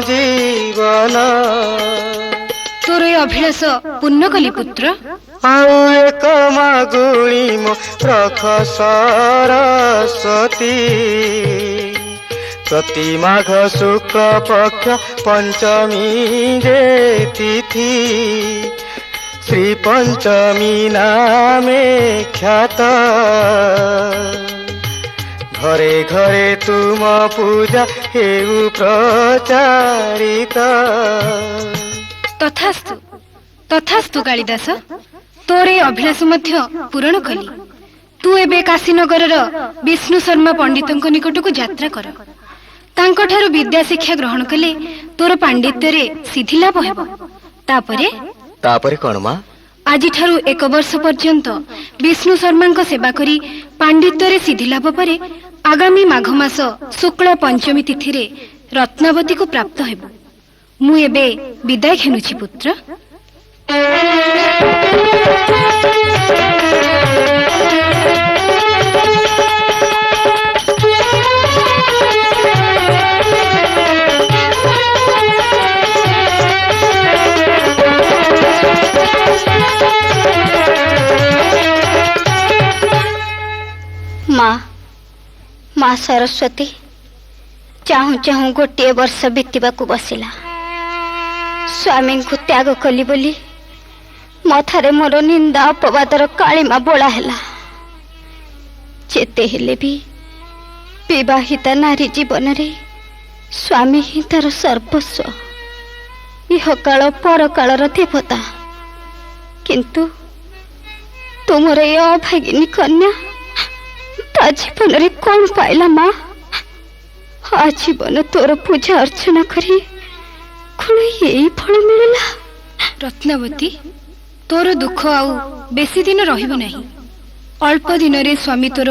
जीवन। तोर ए अभिलाष पूर्ण कली पुत्र। आउ एक मागुणी मो रख सरस्वती। प्रति माघ शुक्ल पक्ष पंचमी रे तिथि। श्री पंचमी नामे ख्यात। घरे घरे तुम पूजा हेउ प्रचारित। तथास्तु तथास्तु कालिदास। तोर ए अभिलाष मध्य पूरण कली। तू एबे काशीनगरर विष्णु शर्मा पंडितଙ୍କ निकटକୁ ଯାତ୍ରା कर। तांको ठारू विद्या शिक्षा ग्रहण कले तोर पांडित्य रे सिद्धि लाभ हेबो। तापरे कोन मां? आजि ठारू 1 वर्ष पर्यंत विष्णु शर्माଙ୍କ सेवा करी पांडित्य रे सिद्धि लाभ परे आगामी माघ मास शुक्ल पंचमी तिथि रे रत्नावती को प्राप्त हेबो। मु एबे विदाय घेनुछि पुत्र। माँ सरस्वती चाहू चाहू गोटे वर्ष बीतवा बसिला। स्वामी को त्याग कली बोली मथारे मोर निंदा अपवादर कालीमा बोला है। जेते हेले भी विवाहिता नारी जीवन रे स्वामी ही तार सर्वस्व। ଇହକାଳ ପରକାଳର ଦେବତା। କିନ୍ତୁ ତୁମର ଏ ଅଭାଗିନୀ କନ୍ୟା ତା ଜୀବନରେ କଣ ପାଇଲା ମା? ଆଜୀବନ ତୋର ପୂଜା ଅର୍ଚ୍ଚନା କରି କଣ ଏଇ ଫଳ ମିଳିଲା? ରତ୍ନାବତୀ, ତୋର ଦୁଃଖ ଆଉ ବେଶୀ ଦିନ ରହିବ ନାହିଁ। ଅଳ୍ପ ଦିନରେ ସ୍ୱାମୀ ତୋର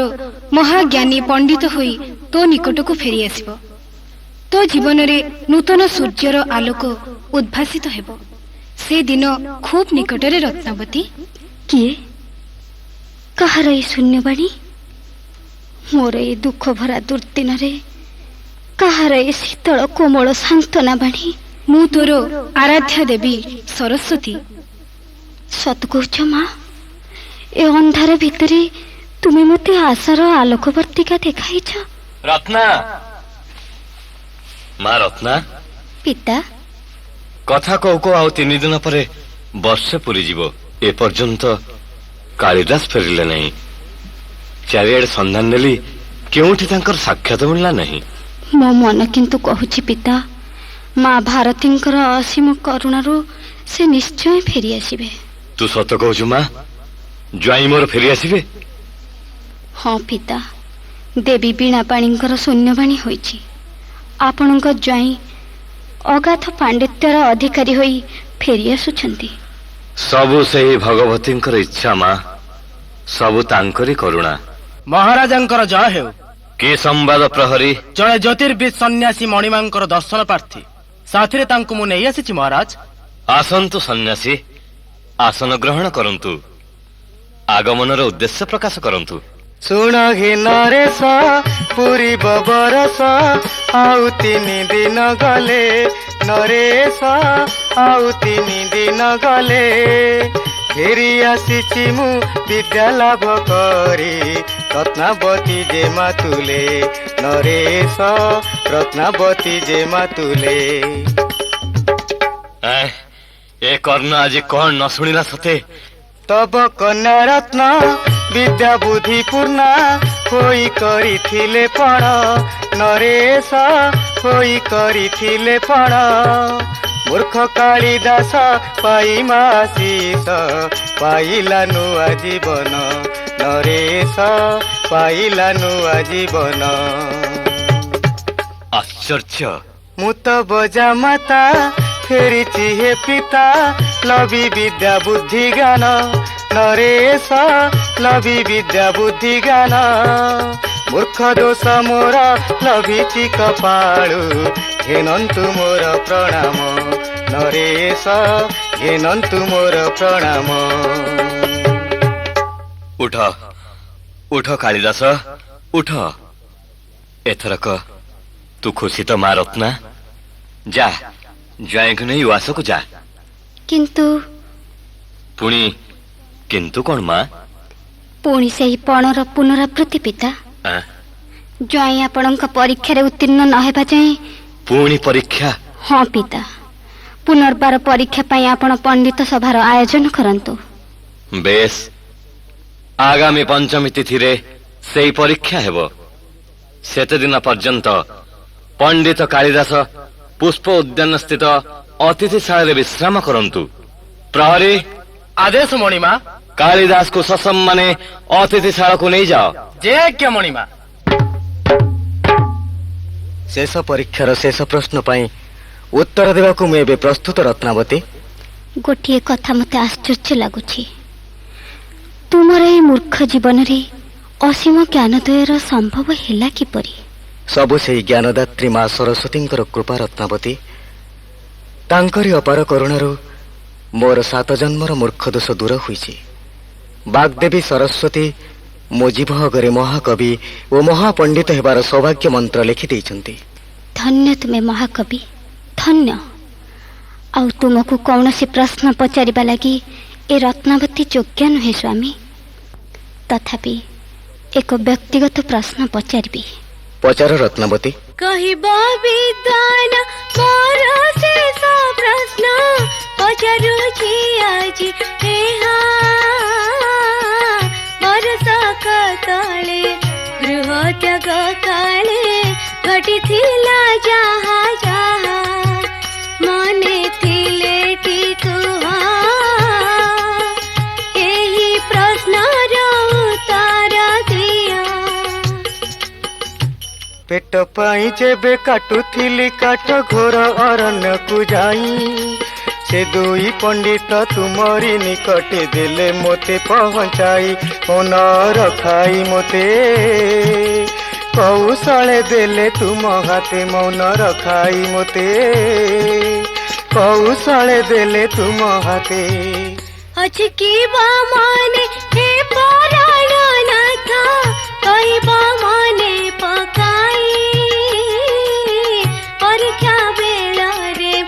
ମହାଜ୍ଞାନୀ ପଣ୍ଡିତ ହୋଇ ତୋ ନିକଟକୁ ଫେରି ଆସିବ। ତୋ ଜୀବନରେ ନୂତନ ସୂର୍ଯ୍ୟର ଆଲୋକ ଉଦ୍ଭାସିତ ହେବ। ସେ ଦିନ ଖୁବ୍ ନିକଟରେ ରତ୍ନାବତୀ। କିଏ? କାହାର ଏ ଶୂନ୍ୟବାଣୀ? ମୋର ଏ ଦୁଃଖ ଭରା ଦୁର୍ଦିନରେ କାହାର ଏ ଶୀତଳ କୋମଳ ସାନ୍ତ୍ୱନା ବାଣୀ? ମୁଁ ତୋର ଆରାଧ୍ୟା ଦେବୀ ସରସ୍ୱତୀ। ସତ କହୁଛ ମା? ଏ ଅନ୍ଧାର ଭିତରେ ତୁମେ ମୋତେ ଆଶାର ଆଲୋକବର୍ତ୍ତିକା ଦେଖାଇଛ। ରତ୍ନା, ମା ରତ୍ନା। ପିତା, କଥା କହୁ କହୁ ଆଉ 3 ଦିନ ପରେ ବର୍ଷେ ପୁରିଯିବ। ଏପର୍ଯ୍ୟନ୍ତ କାଳିଦାସ ଫେରିଲେ ନାହିଁ। ଚାରିଆଡେ ସନ୍ଧାନ ନେଲି, କେଉଁଠି ତାଙ୍କର ସାକ୍ଷାତ ମିଳିଲା ନାହିଁ। ମୋ ମନ କିନ୍ତୁ କହୁଛି ପିତା, ମା ଭାରତୀଙ୍କର ଅସୀମ କରୁଣାରୁ ସେ ନିଶ୍ଚୟ ଫେରି ଆସିବେ। ତୁ ସତ କହୁଛୁ ମା? ଜ୍ୱାଇଁ ମୋର ଫେରି ଆସିବେ? ହଁ ପିତା, ଦେବୀ ବୀଣାପାଣିଙ୍କର ଶୂନ୍ୟବାଣୀ ହୋଇଛି। ଆପଣଙ୍କ ଜ୍ୱାଇଁ ଅଗାଧ ପାଣ୍ଡିତ୍ୟର ଅଧିକାରୀ ହୋଇ ଫେରି ଆସୁଛନ୍ତି। ସବୁ ସେହି ଭଗବତୀଙ୍କର ଇଚ୍ଛା ମା, ସବୁ ତାଙ୍କରି କରୁଣା। ମହାରାଜାଙ୍କର ଜୟ ହେଉ। କି ସମ୍ବାଦ ପ୍ରହରୀ? ଜଣେ ଜ୍ୟୋତିର୍ବିଦ ସନ୍ନ୍ୟାସୀ ମଣିମାଙ୍କର ଦର୍ଶନ ପ୍ରାର୍ଥୀ, ସାଥିରେ ତାଙ୍କୁ ମୁଁ ନେଇ ଆସିଛି ମହାରାଜ। ଆସନ୍ତୁ ସନ୍ନ୍ୟାସୀ, ଆସନ ଗ୍ରହଣ କରନ୍ତୁ, ଆଗମନର ଉଦ୍ଦେଶ୍ୟ ପ୍ରକାଶ କରନ୍ତୁ। ଶୁଣ ଘେ ନରେଶ, ପୁରିବ ବରଷ, ଆଉ 3 ଦିନ ଗଲେ ନରେଶ, ଆଉ 3 ଦିନ ଗଲେ ଫେରି ଆସିଛି ମୁଁ ବିଦ୍ୟା ଲାଭ କରି, ରତ୍ନାବତୀ ଯେ ମାତୁଲେ ନରେଶ, ରତ୍ନାବତୀ ଯେ ମାତୁଲେ। ଏ କର୍ଣ୍ଣ ଆଜି କଣ ନ ଶୁଣିଲା ସତେ? ତବ କନ୍ୟା ରତ୍ନ ବିଦ୍ୟା ବୁଦ୍ଧି ପୂର୍ଣ୍ଣା, ହୋଇ କରିଥିଲେ ପଣ ନରେଶ, ହୋଇ କରିଥିଲେ ପଣ। ମୂର୍ଖ କାଳିଦାସ ପାଇ ମାଶିଷ, ପାଇଲା ନୂଆ ଜୀବନ ନରେଶ, ପାଇଲା ନୂଆ ଜୀବନ। ଆଶ୍ଚର୍ଯ୍ୟ! ମୁଁ ତ ବଜା ମାତା ଫେରିଛି ହେ ପିତା, ଲବି ବିଦ୍ୟା ବୁଦ୍ଧି ଜ୍ଞାନ ନରେଶ, ଲବି ବିଦ୍ୟା ବୁଦ୍ଧି ଜ୍ଞାନ। ମୂର୍ଖ ଦୋଷ ମୋର ଲଭିଛି କପାଳୁ, ଘେନନ୍ତୁ ମୋର ପ୍ରଣାମ ନରେଶ, ଘେନନ୍ତୁ ମୋର ପ୍ରଣାମ। ଉଠ ଉଠ କାଳିଦାସ, ଉଠ। ଏଥରକ ତୁ ଖୁସି ତ ମା ରତ୍ନା? ଯା, ଜ୍ୱାଇଁକୁ ନେଇ ଉଆସକୁ ଯା। କିନ୍ତୁ ପୁଣି କିନ୍ତୁ କଣ ମା? ପୁଣି ସେହି ପଣର ପୁନରାବୃତ୍ତି ପିତା। ଜ୍ୱାଇଁ ଆପଣଙ୍କ ପରୀକ୍ଷାରେ ଉତ୍ତୀର୍ଣ୍ଣ ନ ହେବା ଯାଏଁ। ପୁଣି ପରୀକ୍ଷା? ହଁ ପିତା, ପୁନର୍ବାର ପରୀକ୍ଷା ପାଇଁ ଆପଣ ପଣ୍ଡିତ ସଭାର ଆୟୋଜନ କରନ୍ତୁ। ବେଶ, ଆଗାମୀ ପଞ୍ଚମୀ ତିଥିରେ ସେଇ ପରୀକ୍ଷା ହେବ। ସେତେଦିନ ପର୍ଯ୍ୟନ୍ତ ପଣ୍ଡିତ କାଳିଦାସ ପୁଷ୍ପ ଉଦ୍ୟାନ ସ୍ଥିତ ଅତିଥିଶାଳାରେ ବିଶ୍ରାମ କରନ୍ତୁ। ପ୍ରହରୀ, ଆଦେଶ ମଣିମା। କାଳିଦାସକୁ ସସମ୍ମାନେ ଅତିଥିଶାଳାକୁ ନେଇଯାଅ। ଯେ ଆଜ୍ଞା ମଣିମା। ଶେଷ ପରୀକ୍ଷାର ଶେଷ ପ୍ରଶ୍ନ ପାଇଁ ଉତ୍ତର ଦେବାକୁ ମୁଁ ଏବେ ପ୍ରସ୍ତୁତ ରତ୍ନାବତୀ। ଗୋଟିଏ କଥା ମୋତେ ଆଶ୍ଚର୍ଯ୍ୟ ଲାଗୁଛି। ତୁମର ଏହି ମୂର୍ଖ ଜୀବନରେ ଅସୀମ ଜ୍ଞାନୋଦୟର ସମ୍ଭବ ହେଲା କିପରି? ସବୁ ସେହି ଜ୍ଞାନଦାତ୍ରୀ ମା ସରସ୍ୱତୀଙ୍କର କୃପା ରତ୍ନାବତୀ। ତାଙ୍କରି ଅପାର କରୁଣାରୁ ମୋର 7 ଜନ୍ମର ମୂର୍ଖ ଦୋଷ ଦୂର ହୋଇଛି। ବାଗ୍ଦେବୀ ସରସ୍ୱତୀ ମୋ ଜୀବହଗରେ ମହାକବି ଓ ମହାପଣ୍ଡିତ ହେବାର ସୌଭାଗ୍ୟ ମନ୍ତ୍ର ଲେଖିଦେଇଛନ୍ତି। ଧନ୍ୟ ତୁମେ ମହାକବି, ଧନ୍ୟ। ଆଉ ତୁମକୁ କୌଣସି ପ୍ରଶ୍ନ ପଚାରିବା ଲାଗି ଏ ରତ୍ନାବତୀ ଯୋଗ୍ୟ ନୁହେଁ ସ୍ୱାମୀ। ତଥାପି ଏକ ବ୍ୟକ୍ତିଗତ ପ୍ରଶ୍ନ ପଚାରିବି। ପଚାର ରତ୍ନାବତୀ। କହିବ ବିଦ୍ୱାନ ମୋର ଶେଷ ପ୍ରଶ୍ନ, ପଚାରୁଛି ଆଜି ଏହା। ବର୍ଷକ ତଳେ ଗୃହ ତ୍ୟାଗ କାଳେ ଘଟିଥିଲା ଯାହା ଯାହା, ମନେ ଥିଲା पेट पाई जेबे काटुथिली काठ घोर अरण्य को जाई से दुई पंडित तुमरी निकटे देले मोते पहुंचाई मन रखाई मोते कौशले देले तुम हाथे मौन रखाई मोते कौशले देले तुम हाथे अचकी माने हे पराणनाथ कहबा माने पकाई परीक्षा बेला रे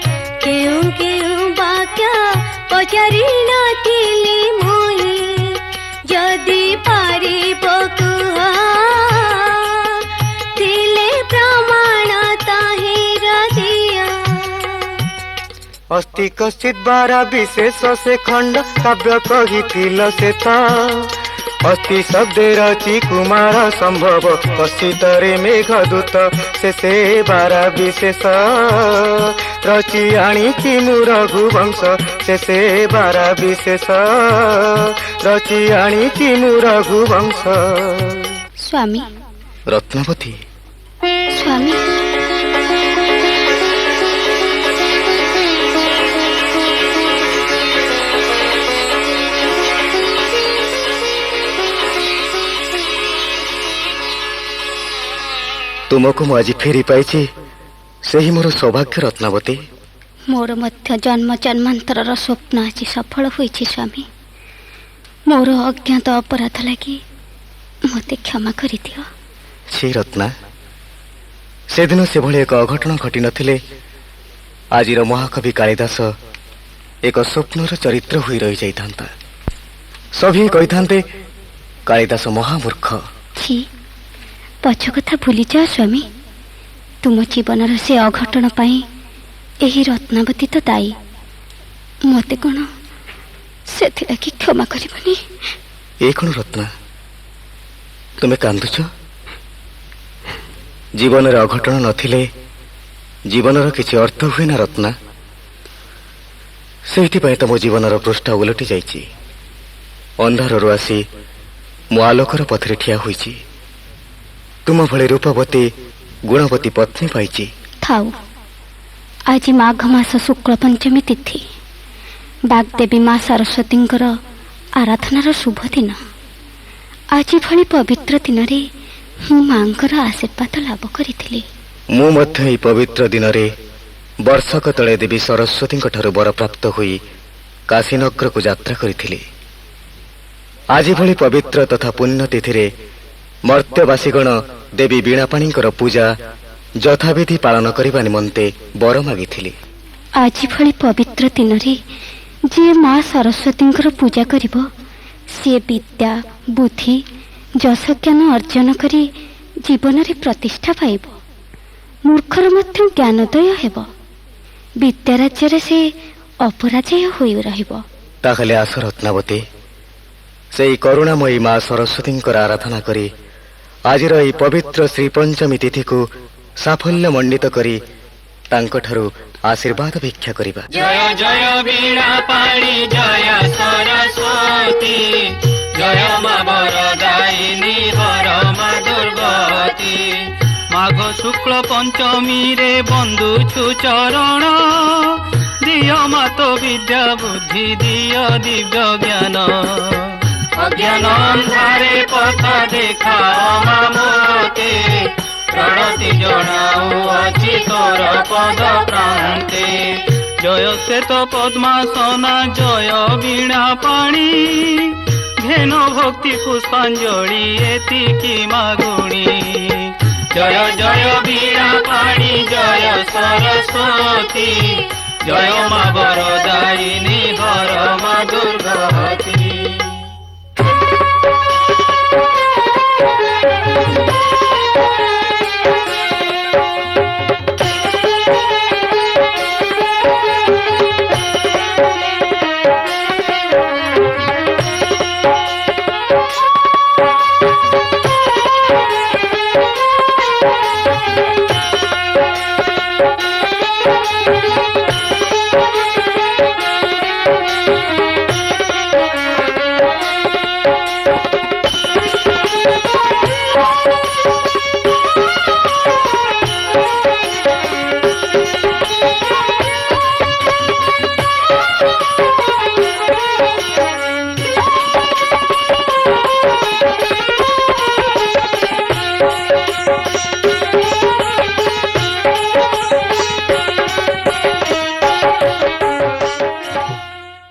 केउ केउ बाक्या पचारि नथिली मुई जदि पारी बकुआ दिले प्रमाण ताहिर दिया अस्ति कश्चित बारा विशेष से खंड काव्य कहिथिल से अस्ति शब्दे रचि कुमार संभव कश्चितरे मेघदूत से बारा विशेष रचि आणी मु रघुवंश से बारा विशेष रचि आणी मु रघुवंश। स्वामी रत्नावती स्वामी तुमको मु आज फेरी पाई से ही मोर सौभाग्य रत्नावती। मोर मध्य जन्म जन्मांतरर स्वप्न आज सफल होइछि स्वामी। मोर अज्ञात अपराध लगी मते क्षमा करि दियो। छी रत्ना से दिन से भली एक अघटन घटी नथिले आजिर महाकवि कालिदास एक स्वप्नर चरित्र हुई रही जाइथांता। सभी कहिथांते कालिदास महामूर्ख। छी पछ कथा भूली जाओ स्वामी। तुम जीवन से अघटन पाई एही रत्नावती तो दायी। मते कौन से क्षमा करबनी। ए कौन रत्ना तुमे कांदुछ? जीवन अघटन नथिले जीवन किछि अर्थ हुए ना रत्ना। से तो मो जीवन पृष्ठ उलटि जाइछि। अंधारु आसी मो आलोकर पथरे ठिया होइछि। तुम भले रूपवती गुणवती पत्नी पाइछि। थाऊ आज माघ मास शुक्ल पंचमी तिथि बागदेवी माँ सरस्वतींकर आराधनार शुभ दिन। आज भली पवित्र दिन रे मु मांकर आशीर्वाद लाभ करिथिली। मु मध्य पवित्र दिन रे वर्षक तले देवी सरस्वती ठारू वर प्राप्त हुई काशीनगर को यात्रा करिथिली। आज भली पवित्र तथा पुण्य तिथि रे मर्त्यवासीगण देवी वीणापाणींकर पूजा यथाविधि पालन करने निमंते वर मागिथिली। आज भली पवित्र दिन रे जे माँ सरस्वतींकर पूजा करिबो से विद्या बुद्धि जश ज्ञान अर्जन करी जीवन रे प्रतिष्ठा पाइबो। मूर्खर मध्य ज्ञानोदय हेबो। विद्या राज्य रे से अपराजय होई रहिबो। ताहले आस रत्नावती से करुणामयी माँ सरस्वती आराधना करी आजिर ई पवित्र श्री पंचमी तिथि को साफल्य मंडित करी तांकठारु आशीर्वाद भिक्षा करिबा। जय जय वीणा पाणी जय सरस्वती जय मा वरदायिनी हर मा दुर्गति। माघ शुक्ल पंचमी रे बंधुछु चरण दिय मातो विद्या बुद्धि दिय दिव्य ज्ञान। अज्ञान अंधारे पथ देखाओ मामोते प्रणति जनाऊ अछि तोर पद प्रान्ते। जय श्वेत पद्मासना जय वीणा पाणी घेन भक्ति पुष्पांजलि एतिकी मागुणी। जय जय वीणा पाणी जय सरस्वती जय मा वरदायिनी हर मा दुर्गति।